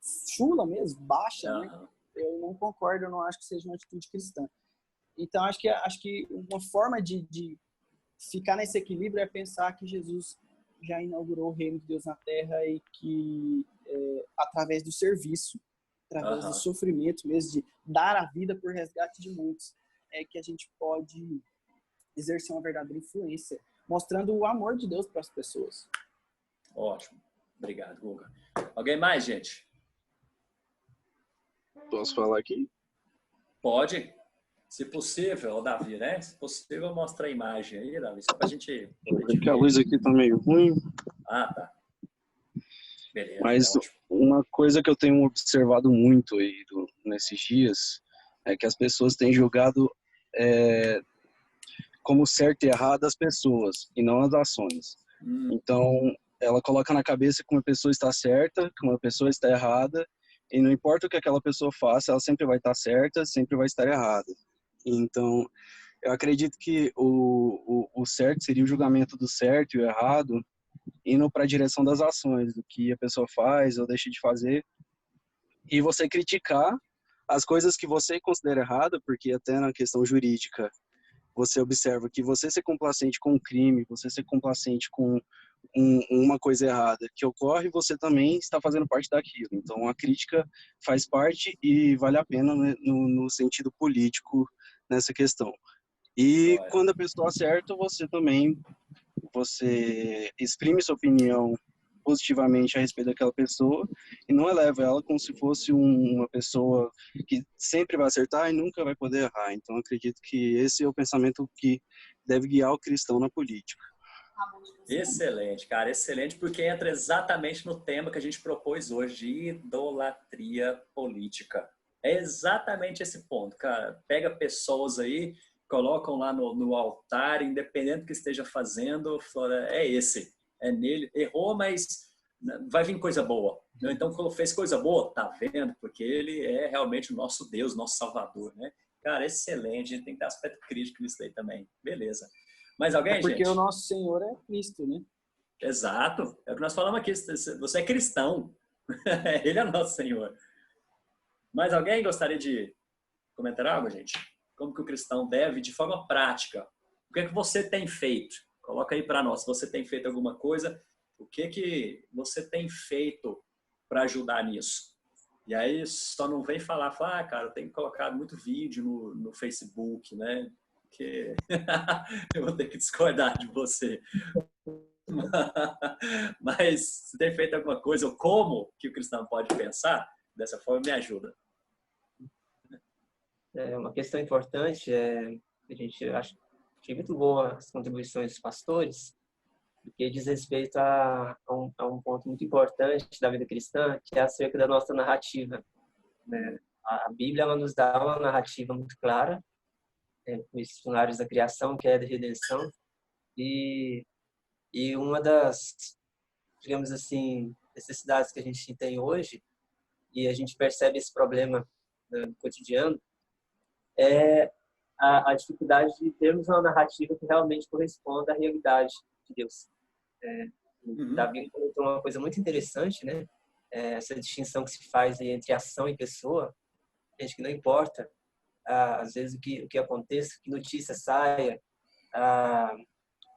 chula mesmo, baixa, né? Eu não concordo, eu não acho que seja uma atitude cristã. Então, acho que uma forma de ficar nesse equilíbrio é pensar que Jesus já inaugurou o reino de Deus na Terra e que, através do serviço, através do sofrimento mesmo, de dar a vida por resgate de muitos, é que a gente pode exercer uma verdadeira influência, mostrando o amor de Deus para as pessoas. Ótimo. Obrigado, Guga. Alguém mais, gente? Posso falar aqui? Pode. Se possível, Davi, né? Se possível, mostra a imagem aí, Davi, só para a gente... Porque a luz aqui tá meio ruim. Ah, tá. Beleza. Mas uma coisa que eu tenho observado muito aí nesses dias é que as pessoas têm julgado como certo e errado as pessoas e não as ações. Então, ela coloca na cabeça que uma pessoa está certa, que uma pessoa está errada, e não importa o que aquela pessoa faça, ela sempre vai estar certa, sempre vai estar errada. Então, eu acredito que o certo seria o julgamento do certo e o errado, indo para a direção das ações, do que a pessoa faz ou deixa de fazer, e você criticar as coisas que você considera errada, porque até na questão jurídica, você observa que você ser complacente com um crime, você ser complacente com uma coisa errada que ocorre, você também está fazendo parte daquilo. Então, a crítica faz parte e vale a pena, né, no sentido político nessa questão. E quando a pessoa acerta, você exprime sua opinião positivamente a respeito daquela pessoa e não eleva ela como se fosse uma pessoa que sempre vai acertar e nunca vai poder errar. Então, acredito que esse é o pensamento que deve guiar o cristão na política. Excelente, cara, excelente, porque entra exatamente no tema que a gente propôs hoje, de idolatria política. É exatamente esse ponto, cara. Pega pessoas aí, colocam lá no altar, independente do que esteja fazendo, é esse, é nele. Errou, mas vai vir coisa boa. Então, quando fez coisa boa, tá vendo? Porque ele é realmente o nosso Deus, nosso Salvador, né? Cara, excelente, a gente tem que ter aspecto crítico nisso daí também. Beleza. Mais alguém, gente? Porque o nosso Senhor é Cristo, né? Exato. É o que nós falamos aqui. Você é cristão. Ele é nosso Senhor. Mais alguém gostaria de comentar algo, gente? Como que o cristão deve, de forma prática, o que é que você tem feito? Coloca aí para nós. Se você tem feito alguma coisa, o que que você tem feito para ajudar nisso? E aí só não vem falar, cara, eu tenho colocado muito vídeo no Facebook, né? Que eu vou ter que discordar de você. Mas se tem feito alguma coisa, ou como que o cristão pode pensar, dessa forma me ajuda. Uma questão importante a gente acha que é muito boa as contribuições dos pastores, do que diz respeito a um ponto muito importante da vida cristã, que é acerca da nossa narrativa, né? A Bíblia, ela nos dá uma narrativa muito clara, com esses pilares da criação, que é a da redenção, e uma das, digamos assim, necessidades que a gente tem hoje, e a gente percebe esse problema, né, no cotidiano, é a dificuldade de termos uma narrativa que realmente corresponda à realidade de Deus. Davi comentou uma coisa muito interessante, né? Essa distinção que se faz aí entre ação e pessoa. Gente, que não importa, às vezes, o que aconteça, que notícia saia,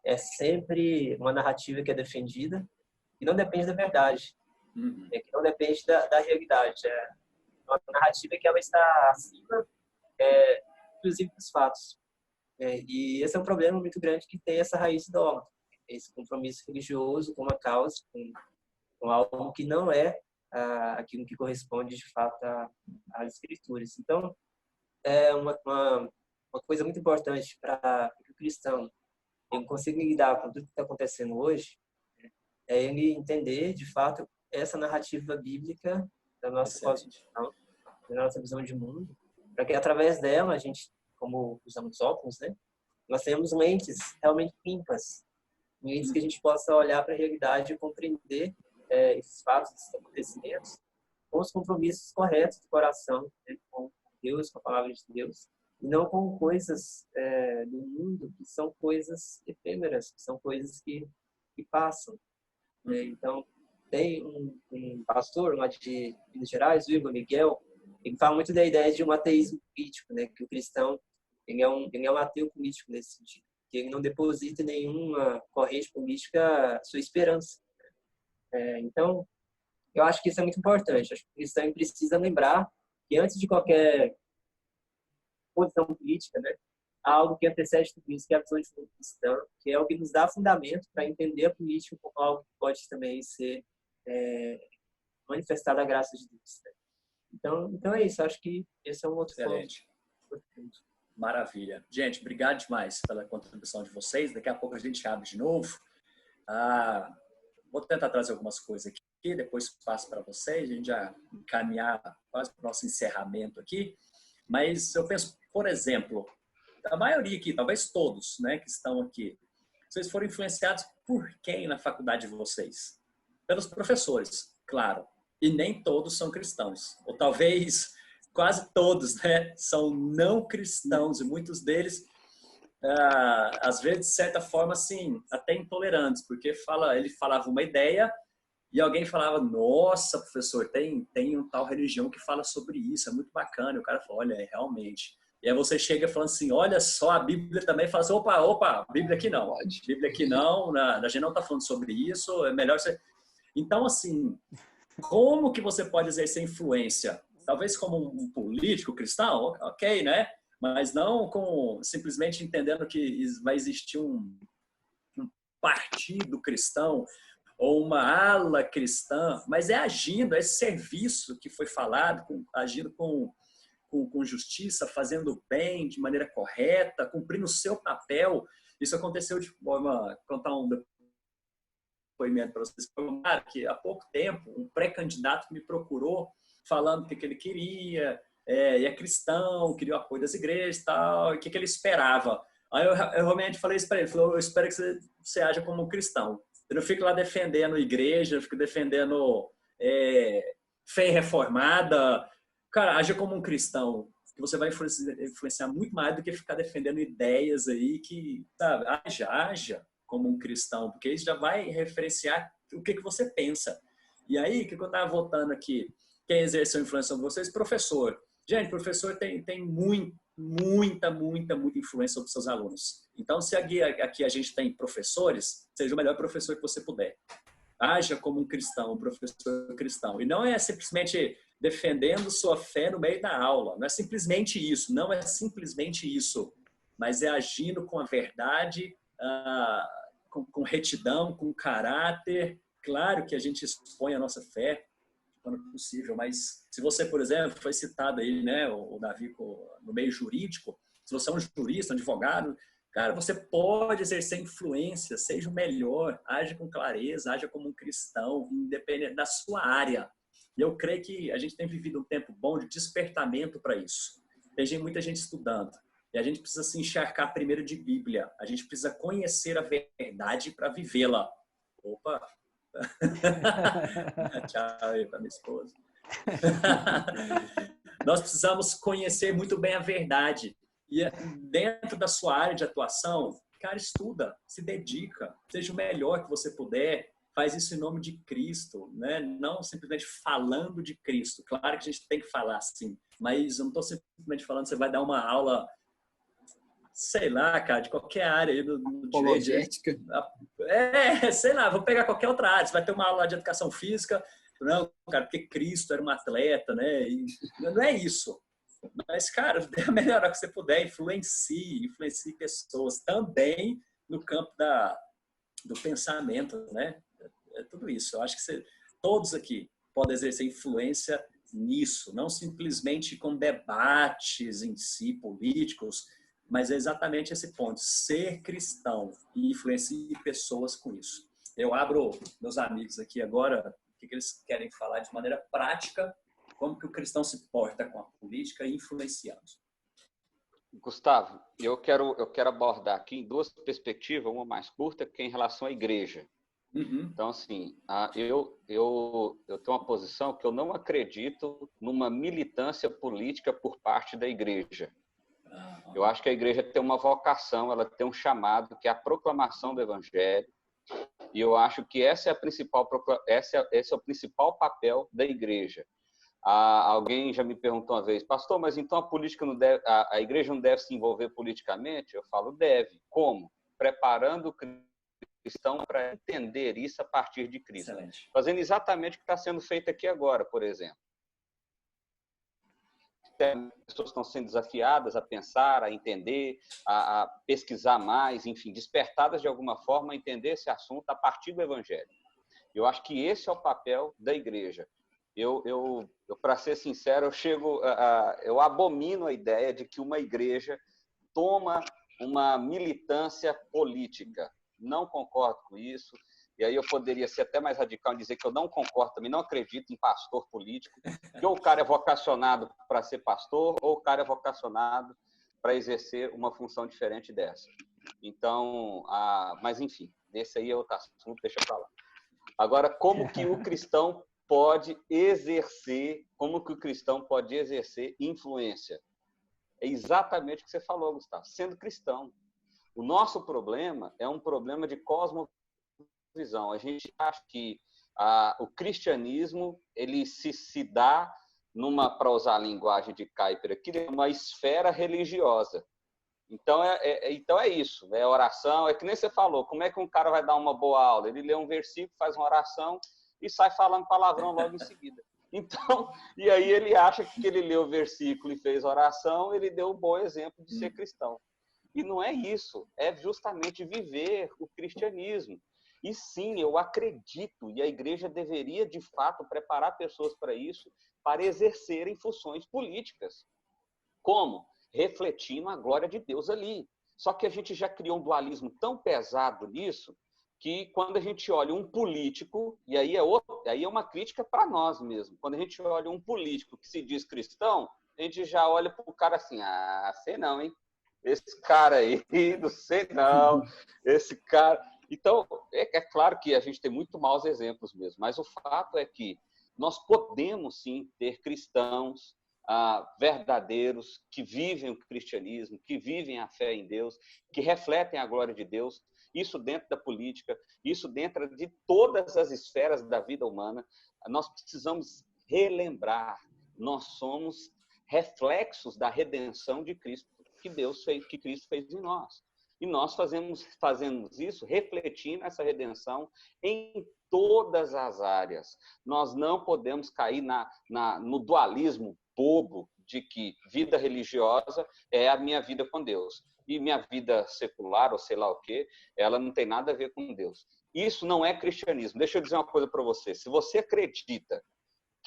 é sempre uma narrativa que é defendida e não depende da verdade, que não depende da realidade. É uma narrativa que ela está acima, inclusive, dos fatos. E esse é um problema muito grande que tem essa raiz idólatra, esse compromisso religioso com uma causa, com algo que não é aquilo que corresponde de fato às escrituras. Então, é uma coisa muito importante para o cristão ele consiga lidar com tudo que está acontecendo hoje, é ele entender de fato essa narrativa bíblica da nossa cosmovisão, da nossa visão de mundo, para que através dela a gente, como usamos óculos, né, nós tenhamos lentes realmente limpas, lentes que a gente possa olhar para a realidade e compreender esses fatos, esses acontecimentos, com os compromissos corretos do coração, né, com Deus, com a palavra de Deus, e não com coisas do mundo que são coisas efêmeras, que são coisas que passam. Então, tem um pastor lá de Minas Gerais, o Igor Miguel, ele fala muito da ideia de um ateísmo político, né? Que o cristão ele é um ateu político nesse sentido, que ele não deposita em nenhuma corrente política sua esperança. Então, eu acho que isso é muito importante. Acho que o cristão precisa lembrar que antes de qualquer posição política, né, há algo que antecede tudo isso, que é a visão de mundo cristã, que é o que nos dá fundamento para entender a política como algo que pode também ser manifestada a graça de Deus. Né? Então é isso. Acho que esse é um outro ponto. Maravilha. Gente, obrigado demais pela contribuição de vocês. Daqui a pouco a gente abre de novo. Vou tentar trazer algumas coisas aqui, depois passo para vocês, a gente já encaminhar quase para o nosso encerramento aqui. Mas eu penso, por exemplo, a maioria aqui, talvez todos, né, que estão aqui, vocês foram influenciados por quem na faculdade de vocês? Pelos professores, claro. E nem todos são cristãos. Ou talvez quase todos, né, são não cristãos. E muitos deles, às vezes, de certa forma, assim, até intolerantes. Porque ele falava uma ideia e alguém falava, nossa, professor, tem um tal religião que fala sobre isso, é muito bacana. E o cara falou, olha, realmente. E aí você chega falando assim, olha só, a Bíblia também fala assim, opa, Bíblia aqui não. Bíblia aqui não, a gente não está falando sobre isso, é melhor você... Então, assim, como que você pode exercer influência? Talvez como um político cristão, ok, né? Mas não simplesmente entendendo que vai existir um partido cristão, ou uma ala cristã, mas é agindo, é esse serviço que foi falado, agindo com justiça, fazendo bem, de maneira correta, cumprindo o seu papel. Isso aconteceu de forma, contar um depoimento para vocês, que há pouco tempo, um pré-candidato me procurou falando o que ele queria, e é cristão, queria o apoio das igrejas e tal, e o que ele esperava. Aí eu realmente falei isso para ele, eu espero que você haja como um cristão. Eu não fico lá defendendo igreja, eu fico defendendo fé reformada. Cara, haja como um cristão, que você vai influenciar muito mais do que ficar defendendo ideias aí que, sabe, haja como um cristão, porque isso já vai referenciar o que você pensa. E aí, o que eu estava votando aqui, quem exerceu influência sobre vocês? Professor. Gente, professor tem muita influência sobre seus alunos. Então, se aqui a gente tem professores, seja o melhor professor que você puder. Haja como um cristão, um professor cristão. E não é simplesmente defendendo sua fé no meio da aula. Não é simplesmente isso. Não é simplesmente isso. Mas é agindo com a verdade, com retidão, com caráter. Claro que a gente expõe a nossa fé quando possível, mas se você, por exemplo, foi citado aí, né, o Davi, no meio jurídico, se você é um jurista, um advogado, Cara, você pode exercer influência, seja o melhor, haja com clareza, haja como um cristão, independente da sua área. E eu creio que a gente tem vivido um tempo bom de despertamento para isso. Tem muita gente estudando. E a gente precisa se encharcar primeiro de Bíblia. A gente precisa conhecer a verdade para vivê-la. Opa! Tchau aí para minha esposa. Nós precisamos conhecer muito bem a verdade. E dentro da sua área de atuação, cara, estuda, se dedica, seja o melhor que você puder, faz isso em nome de Cristo, né? Não simplesmente falando de Cristo. Claro que a gente tem que falar sim, mas eu não estou simplesmente falando que você vai dar uma aula, sei lá, cara, de qualquer área aí do Apologética. Sei lá, vou pegar qualquer outra área. Você vai ter uma aula de educação física, não, cara, porque Cristo era um atleta, né? E não é isso. Mas, cara, dê a melhor que você puder, influencie pessoas também no campo do pensamento, né? É tudo isso. Eu acho que todos aqui podem exercer influência nisso, não simplesmente com debates em si, políticos, mas é exatamente esse ponto, ser cristão e influencie pessoas com isso. Eu abro meus amigos aqui agora, o que eles querem falar de maneira prática, como que o cristão se porta com a política e influenciando. Gustavo, eu quero abordar aqui em duas perspectivas, uma mais curta, que é em relação à igreja. Uhum. Então, assim, eu tenho uma posição que eu não acredito numa militância política por parte da igreja. Eu acho que a igreja tem uma vocação, ela tem um chamado, que é a proclamação do evangelho, e eu acho que esse é o principal papel da igreja. Alguém já me perguntou uma vez, pastor, mas então a igreja não deve se envolver politicamente? Eu falo, deve. Como? Preparando o cristão para entender isso a partir de Cristo. Excelente. Fazendo exatamente o que está sendo feito aqui agora, por exemplo. As pessoas estão sendo desafiadas a pensar, a entender, a pesquisar mais, enfim, despertadas de alguma forma a entender esse assunto a partir do evangelho. Eu acho que esse é o papel da igreja. Eu para ser sincero, eu abomino a ideia de que uma igreja toma uma militância política. Não concordo com isso. E aí eu poderia ser até mais radical em dizer que eu não concordo também, não acredito em pastor político, que ou o cara é vocacionado para ser pastor, ou o cara é vocacionado para exercer uma função diferente dessa. Então, mas enfim, esse aí é outro assunto, deixa para lá. Agora, como que o cristão pode exercer influência? É exatamente o que você falou, Gustavo, sendo cristão. O nosso problema é um problema de cosmovisão. A gente acha que o cristianismo ele se dá para usar a linguagem de Kuyper aqui, uma esfera religiosa. Então é isso, é oração, é que nem você falou, como é que um cara vai dar uma boa aula? Ele lê um versículo, faz uma oração e sai falando palavrão logo em seguida. Então, e aí ele acha que ele leu o versículo e fez oração, ele deu um bom exemplo de ser cristão. E não é isso, é justamente viver o cristianismo. E sim, eu acredito, e a igreja deveria, de fato, preparar pessoas para isso, para exercerem funções políticas. Como? Refletindo a glória de Deus ali. Só que a gente já criou um dualismo tão pesado nisso, que quando a gente olha um político, e aí é uma crítica para nós mesmo, quando a gente olha um político que se diz cristão, a gente já olha para o cara assim, sei não, hein? Esse cara aí, não sei não, esse cara... Então, é claro que a gente tem muito maus exemplos mesmo, mas o fato é que nós podemos sim ter cristãos verdadeiros que vivem o cristianismo, que vivem a fé em Deus, que refletem a glória de Deus, isso dentro da política, isso dentro de todas as esferas da vida humana. Nós precisamos relembrar, nós somos reflexos da redenção de Cristo, que Cristo fez em nós. E nós fazemos isso refletindo essa redenção em todas as áreas. Nós não podemos cair no dualismo bobo de que vida religiosa é a minha vida com Deus. E minha vida secular, ou sei lá o quê, ela não tem nada a ver com Deus. Isso não é cristianismo. Deixa eu dizer uma coisa para você. Se você acredita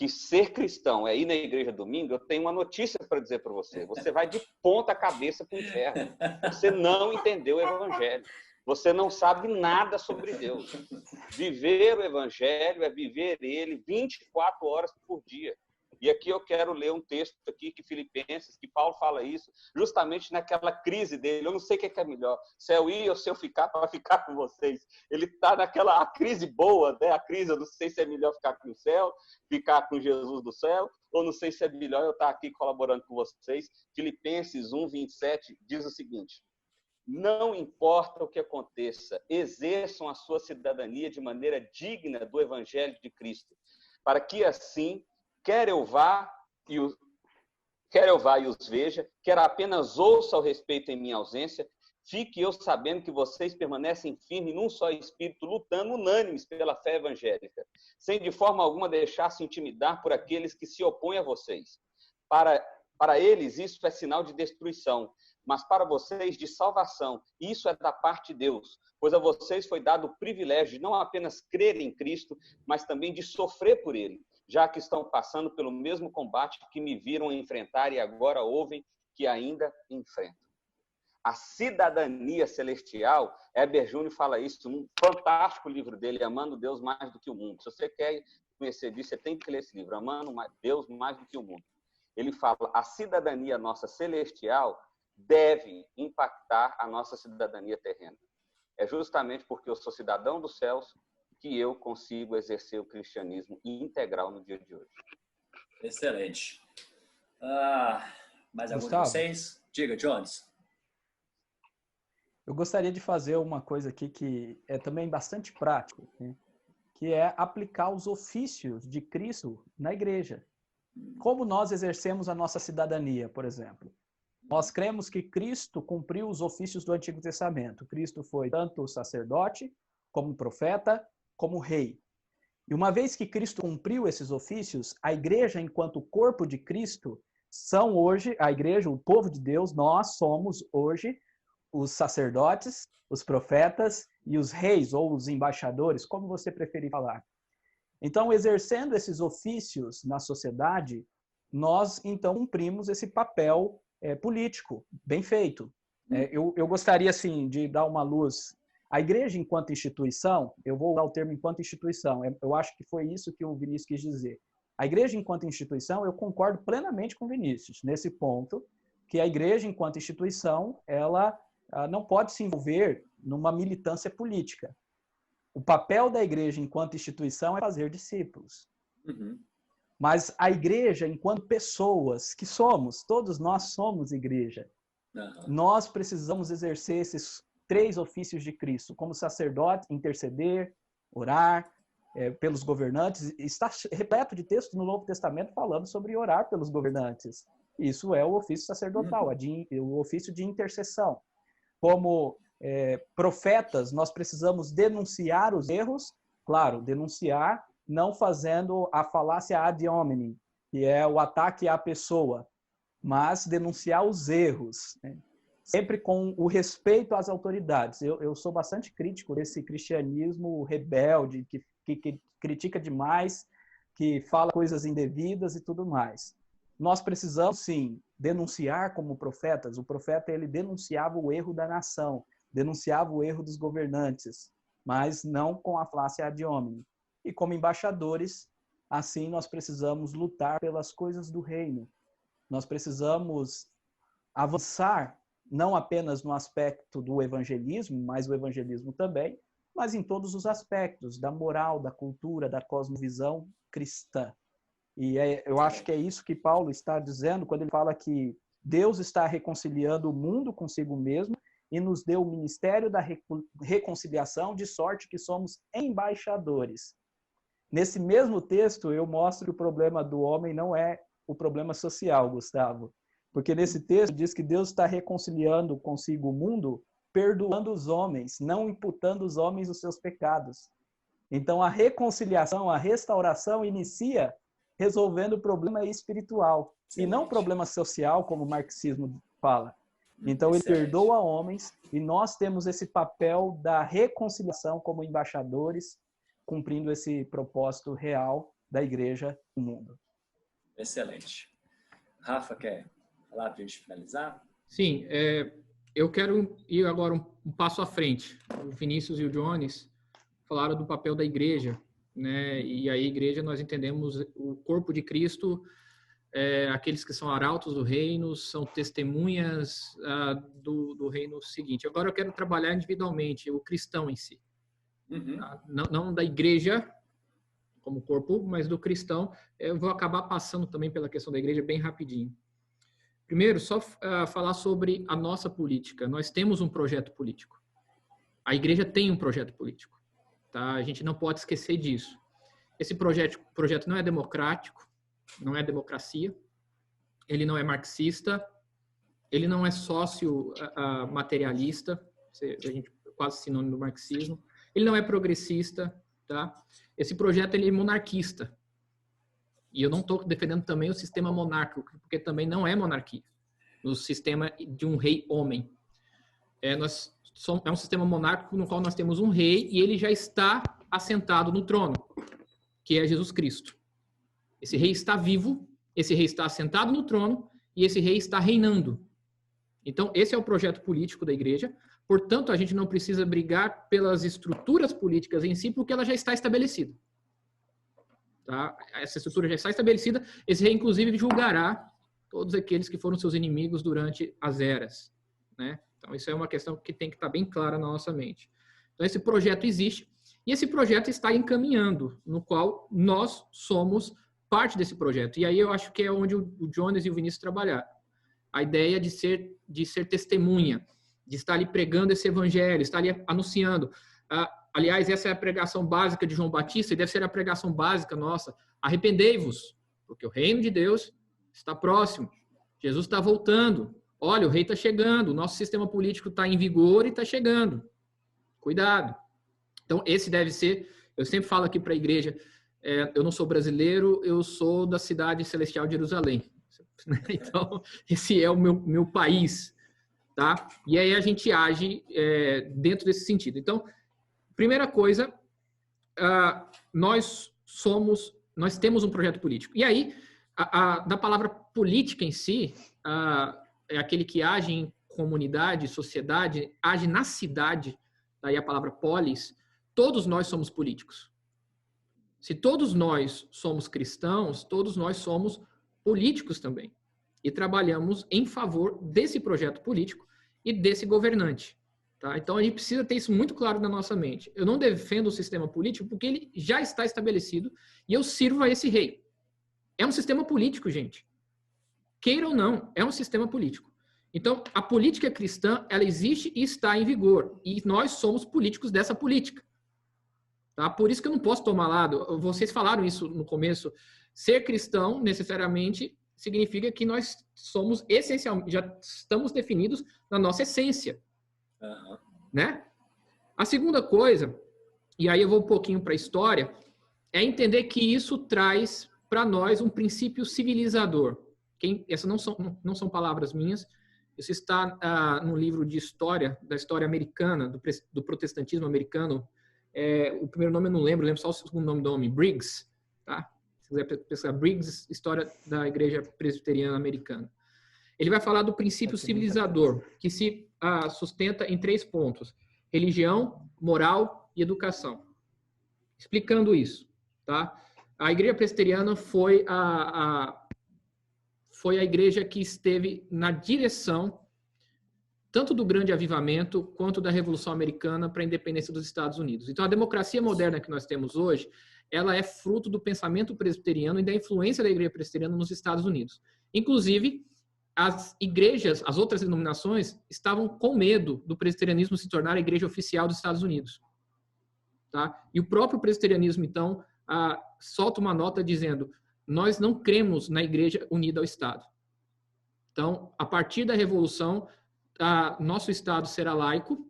que ser cristão é ir na igreja domingo, eu tenho uma notícia para dizer para você. Você vai de ponta cabeça para o inferno. Você não entendeu o evangelho. Você não sabe nada sobre Deus. Viver o evangelho é viver ele 24 horas por dia. E aqui eu quero ler um texto aqui que Filipenses, que Paulo fala isso, justamente naquela crise dele. Eu não sei o que é melhor, se eu ir ou se eu ficar para ficar com vocês. Ele está naquela crise boa, né? A crise, eu não sei se é melhor ficar com o céu, ficar com Jesus do céu, ou não sei se é melhor eu estar aqui colaborando com vocês. Filipenses 1:27 diz o seguinte: não importa o que aconteça, exerçam a sua cidadania de maneira digna do evangelho de Cristo, para que assim quer eu vá e os veja, quer apenas ouça ao respeito em minha ausência, fique eu sabendo que vocês permanecem firmes num só espírito, lutando unânimes pela fé evangélica, sem de forma alguma deixar-se intimidar por aqueles que se opõem a vocês. Para eles isso é sinal de destruição, mas para vocês de salvação. Isso é da parte de Deus, pois a vocês foi dado o privilégio de não apenas crer em Cristo, mas também de sofrer por ele, já que estão passando pelo mesmo combate que me viram enfrentar e agora ouvem que ainda enfrentam. A cidadania celestial, Heber Júnior fala isso num fantástico livro dele, Amando Deus Mais do que o Mundo. Se você quer conhecer disso, você tem que ler esse livro, Amando Deus Mais do que o Mundo. Ele fala, a cidadania nossa celestial deve impactar a nossa cidadania terrena. É justamente porque eu sou cidadão dos céus que eu consigo exercer o cristianismo integral no dia de hoje. Excelente. Mais algum de Gustavo? vocês? Diga, Jones. Eu gostaria de fazer uma coisa aqui que é também bastante prático, né? Que é aplicar os ofícios de Cristo na igreja. Como nós exercemos a nossa cidadania, por exemplo? Nós cremos que Cristo cumpriu os ofícios do Antigo Testamento. Cristo foi tanto sacerdote, como profeta, como rei. E uma vez que Cristo cumpriu esses ofícios, a igreja, enquanto corpo de Cristo, são hoje, a igreja, o povo de Deus, nós somos hoje os sacerdotes, os profetas e os reis, ou os embaixadores, como você preferir falar. Então, exercendo esses ofícios na sociedade, nós, então, cumprimos esse papel político, bem feito. Eu gostaria, assim, de dar uma luz. A igreja, enquanto instituição, eu vou usar o termo enquanto instituição, eu acho que foi isso que o Vinícius quis dizer. A igreja, enquanto instituição, eu concordo plenamente com o Vinícius, nesse ponto, que a igreja, enquanto instituição, ela não pode se envolver numa militância política. O papel da igreja, enquanto instituição, é fazer discípulos. Uhum. Mas a igreja, enquanto pessoas que somos, todos nós somos igreja, nós precisamos exercer esses 3 ofícios de Cristo, como sacerdote, interceder, orar pelos governantes. Está repleto de textos no Novo Testamento falando sobre orar pelos governantes. Isso é o ofício sacerdotal, o ofício de intercessão. Como profetas, nós precisamos denunciar os erros, claro, denunciar, não fazendo a falácia ad hominem, que é o ataque à pessoa, mas denunciar os erros, né? Sempre com o respeito às autoridades. Eu sou bastante crítico desse cristianismo rebelde, que critica demais, que fala coisas indevidas e tudo mais. Nós precisamos, sim, denunciar como profetas. O profeta, ele denunciava o erro da nação, denunciava o erro dos governantes, mas não com a falácia ad hominem. E como embaixadores, assim nós precisamos lutar pelas coisas do reino. Nós precisamos avançar não apenas no aspecto do evangelismo, mas o evangelismo também, mas em todos os aspectos da moral, da cultura, da cosmovisão cristã. E eu acho que é isso que Paulo está dizendo quando ele fala que Deus está reconciliando o mundo consigo mesmo e nos deu o ministério da reconciliação, de sorte que somos embaixadores. Nesse mesmo texto, eu mostro que o problema do homem não é o problema social, Gustavo. Porque nesse texto diz que Deus está reconciliando consigo o mundo, perdoando os homens, não imputando os homens os seus pecados. Então, a reconciliação, a restauração inicia resolvendo o problema espiritual, e não o problema social, como o marxismo fala. Então, ele perdoa homens, e nós temos esse papel da reconciliação como embaixadores, cumprindo esse propósito real da igreja no mundo. Excelente. Rafa, quer falar para a gente finalizar? Sim, eu quero ir agora um passo à frente. O Vinícius e o Jones falaram do papel da igreja, né? E a igreja, nós entendemos o corpo de Cristo, aqueles que são arautos do reino, são testemunhas do reino seguinte. Agora eu quero trabalhar individualmente, o cristão em si. Tá? Não da igreja como corpo, mas do cristão. Eu vou acabar passando também pela questão da igreja bem rapidinho. Primeiro, só falar sobre a nossa política. Nós temos um projeto político. A igreja tem um projeto político. Tá? A gente não pode esquecer disso. Esse projeto não é democrático, não é democracia, ele não é marxista, ele não é sócio-materialista, a gente quase sinônimo do marxismo, ele não é progressista, tá? Esse projeto ele é monarquista. E eu não estou defendendo também o sistema monárquico, porque também não é monarquia, no sistema de um rei homem. É um sistema monárquico no qual nós temos um rei e ele já está assentado no trono, que é Jesus Cristo. Esse rei está vivo, esse rei está assentado no trono e esse rei está reinando. Então, esse é o projeto político da igreja. Portanto, a gente não precisa brigar pelas estruturas políticas em si, porque ela já está estabelecida. Tá? Essa estrutura já está estabelecida. Esse rei, inclusive, julgará todos aqueles que foram seus inimigos durante as eras. Né? Então, isso é uma questão que tem que estar bem clara na nossa mente. Então, esse projeto existe e esse projeto está encaminhando, no qual nós somos parte desse projeto. E aí eu acho que é onde o Jones e o Vinícius trabalharam. A ideia de ser testemunha, de estar ali pregando esse evangelho, estar ali anunciando. Aliás, essa é a pregação básica de João Batista e deve ser a pregação básica nossa. Arrependei-vos, porque o reino de Deus está próximo. Jesus está voltando. Olha, o rei está chegando. O nosso sistema político está em vigor e está chegando. Cuidado. Então, esse deve ser... Eu sempre falo aqui para a igreja, eu não sou brasileiro, eu sou da cidade celestial de Jerusalém. Então, esse é o meu país. Tá? E aí a gente age dentro desse sentido. Então, primeira coisa, nós temos um projeto político. E aí, da palavra política em si, é aquele que age em comunidade, sociedade, age na cidade, daí a palavra polis, todos nós somos políticos. Se todos nós somos cristãos, todos nós somos políticos também. E trabalhamos em favor desse projeto político e desse governante. Tá? Então, a gente precisa ter isso muito claro na nossa mente. Eu não defendo o sistema político porque ele já está estabelecido e eu sirvo a esse rei. É um sistema político, gente. Queira ou não, é um sistema político. Então, a política cristã, ela existe e está em vigor. E nós somos políticos dessa política. Tá? Por isso que eu não posso tomar lado. Vocês falaram isso no começo. Ser cristão, necessariamente, significa que nós somos essencialmente, já estamos definidos na nossa essência. Né? A segunda coisa, e aí eu vou um pouquinho para a história, é entender que isso traz para nós um princípio civilizador. Essas não são palavras minhas, isso está no livro de história, da história americana, do protestantismo americano. O primeiro nome eu não lembro só o segundo nome do homem, Briggs. Tá? Se quiser pesquisar Briggs, História da Igreja Presbiteriana Americana. Ele vai falar do princípio civilizador, que se sustenta em 3 pontos: religião, moral e educação. Explicando isso, tá? A Igreja Presbiteriana foi a igreja que esteve na direção tanto do grande avivamento quanto da Revolução Americana para a independência dos Estados Unidos. Então, a democracia moderna que nós temos hoje, ela é fruto do pensamento presbiteriano e da influência da Igreja Presbiteriana nos Estados Unidos. Inclusive, as igrejas, as outras denominações, estavam com medo do presbiterianismo se tornar a igreja oficial dos Estados Unidos. Tá? E o próprio presbiterianismo, então, solta uma nota dizendo: nós não cremos na igreja unida ao Estado. Então, a partir da Revolução, nosso Estado será laico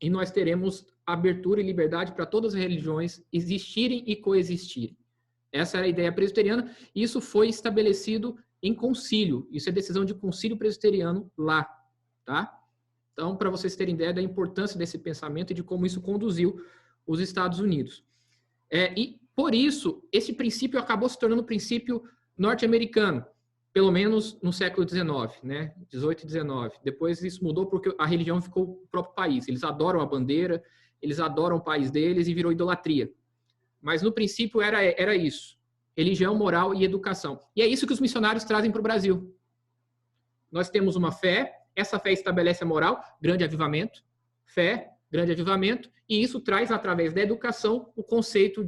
e nós teremos abertura e liberdade para todas as religiões existirem e coexistirem. Essa era a ideia presbiteriana e isso foi estabelecido em concílio. Isso é decisão de concílio presbiteriano lá, tá? Então, para vocês terem ideia da importância desse pensamento e de como isso conduziu os Estados Unidos. E Por isso, esse princípio acabou se tornando um princípio norte-americano, pelo menos no século XIX, né? 18 e 19. Depois isso mudou porque a religião ficou o próprio país. Eles adoram a bandeira, eles adoram o país deles e virou idolatria. Mas no princípio era isso: religião, moral e educação. E é isso que os missionários trazem para o Brasil. Nós temos uma fé, essa fé estabelece a moral, grande avivamento, fé, grande avivamento, e isso traz, através da educação, o conceito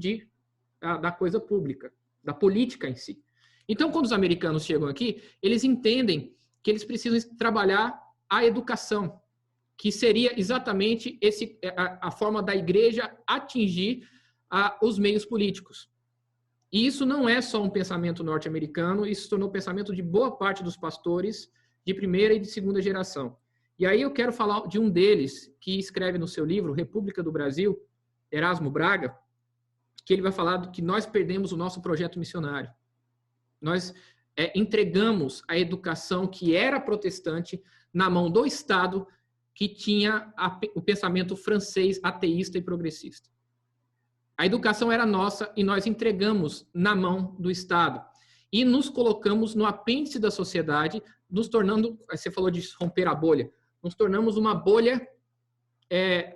da coisa pública, da política em si. Então, quando os americanos chegam aqui, eles entendem que eles precisam trabalhar a educação, que seria exatamente a forma da igreja atingir os meios políticos. E isso não é só um pensamento norte-americano, isso se tornou o pensamento de boa parte dos pastores de primeira e de segunda geração. E aí eu quero falar de um deles, que escreve no seu livro, República do Brasil, Erasmo Braga, que ele vai falar que nós perdemos o nosso projeto missionário. Nós entregamos a educação que era protestante na mão do Estado, que tinha o pensamento francês ateísta e progressista. A educação era nossa e nós entregamos na mão do Estado. E nos colocamos no apêndice da sociedade, nos tornando, você falou de romper a bolha, nos tornamos uma bolha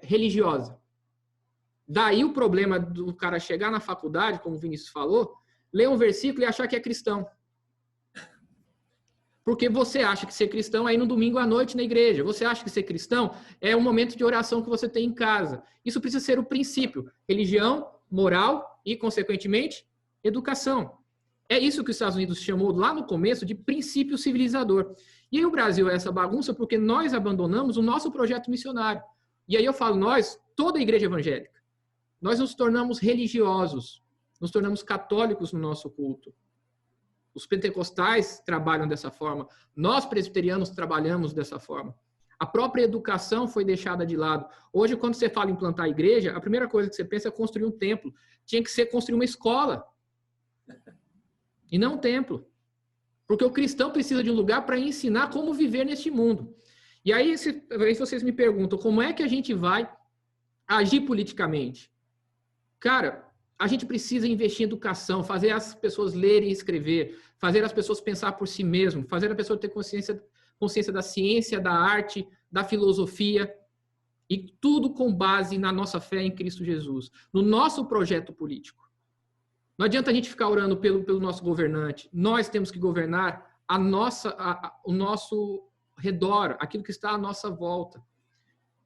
religiosa. Daí o problema do cara chegar na faculdade, como o Vinícius falou, ler um versículo e achar que é cristão. Porque você acha que ser cristão é ir no domingo à noite na igreja. Você acha que ser cristão é um momento de oração que você tem em casa. Isso precisa ser o princípio. Religião, moral e, consequentemente, educação. É isso que os Estados Unidos chamou lá no começo de princípio civilizador. E aí o Brasil é essa bagunça porque nós abandonamos o nosso projeto missionário. E aí eu falo nós, toda a igreja evangélica. Nós nos tornamos religiosos, nos tornamos católicos no nosso culto. Os pentecostais trabalham dessa forma. Nós, presbiterianos, trabalhamos dessa forma. A própria educação foi deixada de lado. Hoje, quando você fala em plantar igreja, a primeira coisa que você pensa é construir um templo. Tinha que ser construir uma escola. E não um templo. Porque o cristão precisa de um lugar para ensinar como viver neste mundo. E aí vocês me perguntam, como é que a gente vai agir politicamente? Cara, a gente precisa investir em educação, fazer as pessoas lerem e escrever, fazer as pessoas pensar por si mesmo, fazer a pessoa ter consciência da ciência, da arte, da filosofia, e tudo com base na nossa fé em Cristo Jesus, no nosso projeto político. Não adianta a gente ficar orando pelo nosso governante. Nós temos que governar o nosso redor, aquilo que está à nossa volta.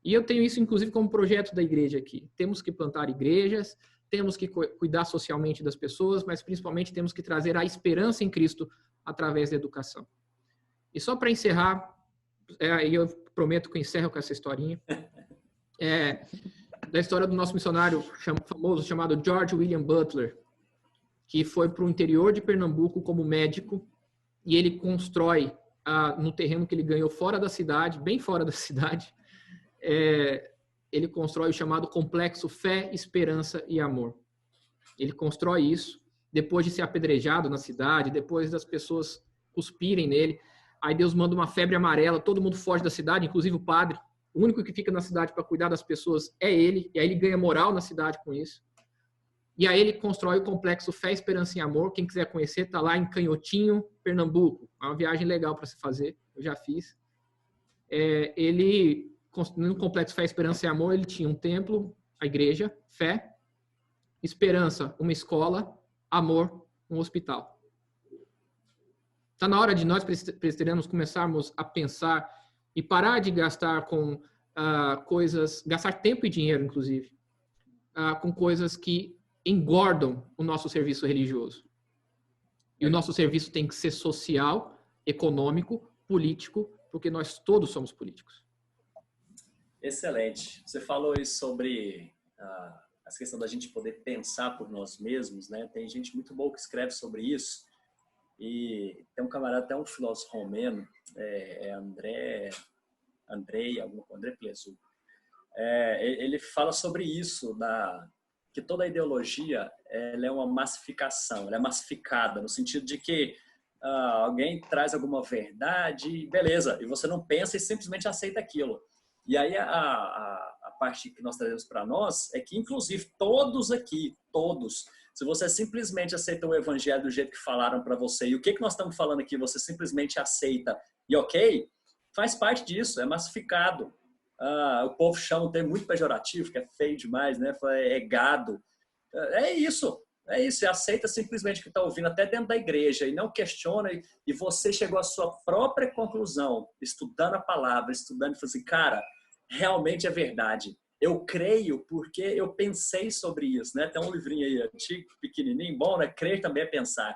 E eu tenho isso, inclusive, como projeto da igreja aqui. Temos que plantar igrejas, temos que cuidar socialmente das pessoas, mas principalmente temos que trazer a esperança em Cristo através da educação. E só para encerrar, e eu prometo que eu encerro com essa historinha, da história do nosso missionário famoso chamado George William Butler, que foi para o interior de Pernambuco como médico, e ele constrói no terreno que ele ganhou fora da cidade, bem fora da cidade, ele constrói o chamado complexo Fé, Esperança e Amor. Ele constrói isso depois de ser apedrejado na cidade, depois das pessoas cuspirem nele. Aí Deus manda uma febre amarela, todo mundo foge da cidade, inclusive o padre. O único que fica na cidade para cuidar das pessoas é ele, e aí ele ganha moral na cidade com isso. E aí ele constrói o complexo Fé, Esperança e Amor. Quem quiser conhecer, está lá em Canhotinho, Pernambuco. É uma viagem legal para se fazer, eu já fiz. No complexo Fé, Esperança e Amor, ele tinha um templo, a igreja, fé, esperança, uma escola, amor, um hospital. Está na hora de nós, presbiterianos, começarmos a pensar e parar de gastar com coisas, gastar tempo e dinheiro, inclusive, com coisas que engordam o nosso serviço religioso. E o nosso serviço tem que ser social, econômico, político, porque nós todos somos políticos. Excelente. Você falou isso sobre a questão da gente poder pensar por nós mesmos, né? Tem gente muito boa que escreve sobre isso. E tem um camarada, até um filósofo romeno, André Pleso. Ele fala sobre isso, que toda ideologia ela é uma massificação, ela é massificada, no sentido de que alguém traz alguma verdade, beleza, e você não pensa e simplesmente aceita aquilo. E aí a parte que nós trazemos para nós é que, inclusive, todos aqui, todos, Se você simplesmente aceita o evangelho do jeito que falaram para você, e o que nós estamos falando aqui, você simplesmente aceita e ok, faz parte disso, é massificado. O povo chama um termo muito pejorativo, que é feio demais, né? É gado. É isso. Você aceita simplesmente o que está ouvindo até dentro da igreja e não questiona, e você chegou à sua própria conclusão, estudando a palavra, estudando e falou assim, cara, realmente é verdade. Eu creio porque eu pensei sobre isso, né? Tem um livrinho aí antigo, pequenininho, bom, né? Crer também é pensar.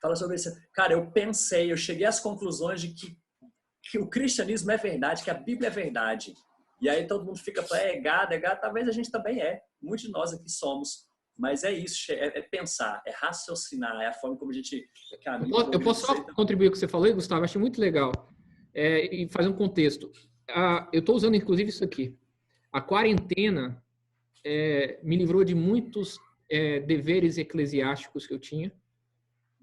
Fala sobre isso. Cara, eu pensei, eu cheguei às conclusões de que o cristianismo é verdade, que a Bíblia é verdade. E aí todo mundo fica, é gado, talvez a gente também é. Muitos de nós aqui somos. Mas é isso, é pensar, é raciocinar, é a forma como a gente caminha. Eu posso só contribuir com o que você falou aí, Gustavo? Achei muito legal. E fazer um contexto. Eu estou usando, inclusive, isso aqui. A quarentena me livrou de muitos deveres eclesiásticos que eu tinha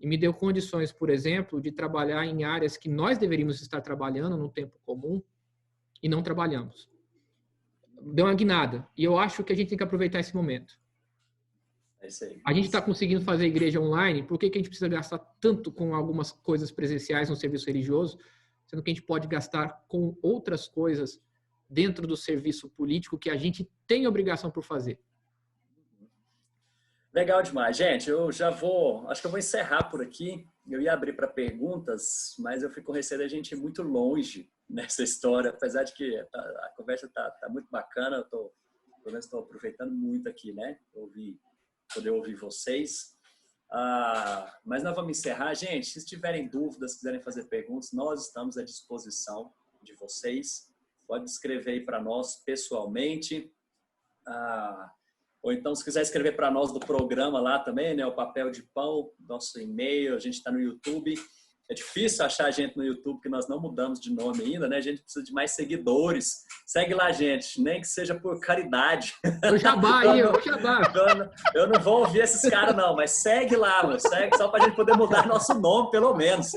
e me deu condições, por exemplo, de trabalhar em áreas que nós deveríamos estar trabalhando no tempo comum e não trabalhamos. Deu uma guinada. E eu acho que a gente tem que aproveitar esse momento. É isso aí. A gente está conseguindo fazer igreja online, por que a gente precisa gastar tanto com algumas coisas presenciais no serviço religioso, sendo que a gente pode gastar com outras coisas dentro do serviço político que a gente tem obrigação por fazer? Legal demais. Gente, acho que eu vou encerrar por aqui. Eu ia abrir para perguntas, mas eu fico com receio da gente ir muito longe nessa história, apesar de que a conversa tá muito bacana, pelo menos estou aproveitando muito aqui, né? Poder ouvir vocês. Mas nós vamos encerrar. Gente, se tiverem dúvidas, quiserem fazer perguntas, nós estamos à disposição de vocês. Pode escrever aí para nós pessoalmente. Ou então, se quiser escrever para nós do programa lá também, né? O Papel de Pão, nosso e-mail, a gente está no YouTube. É difícil achar a gente no YouTube, porque nós não mudamos de nome ainda, né? A gente precisa de mais seguidores. Segue lá, gente, nem que seja por caridade. O jabá aí, o jabá. Eu não vou ouvir esses caras, não, mas segue lá, mano. Segue só para a gente poder mudar nosso nome, pelo menos.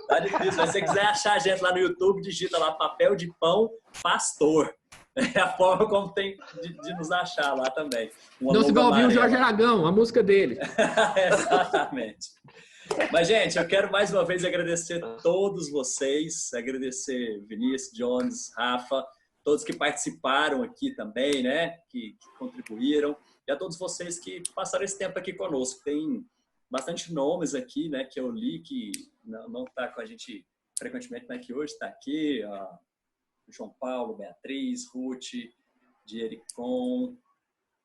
Tá difícil. Mas se você quiser achar a gente lá no YouTube, digita lá Papel de Pão Pastor. É a forma como tem de nos achar lá também. Não se vai ouvir o Jorge Aragão, a música dele. Exatamente. Mas, gente, eu quero mais uma vez agradecer a todos vocês, agradecer Vinícius, Jones, Rafa, todos que participaram aqui também, né, que contribuíram, e a todos vocês que passaram esse tempo aqui conosco. Tem bastante nomes aqui, né, que eu li, que não está com a gente frequentemente, mas que hoje está aqui, João Paulo, Beatriz, Ruth, Diericon,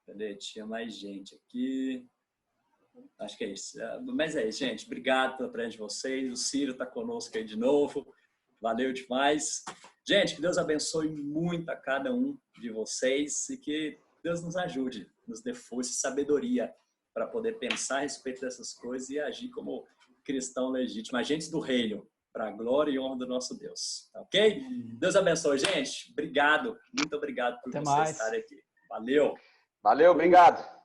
cadê? Tinha mais gente aqui. Acho que é isso. Mas é isso, gente. Obrigado pela presença de vocês. O Ciro está conosco aí de novo. Valeu demais. Gente, que Deus abençoe muito a cada um de vocês e que Deus nos ajude, nos dê força e sabedoria para poder pensar a respeito dessas coisas e agir como cristão legítimo, agentes do reino, para a glória e honra do nosso Deus. Ok? Deus abençoe, gente. Obrigado. Muito obrigado por vocês estarem aqui. Valeu. Valeu, obrigado.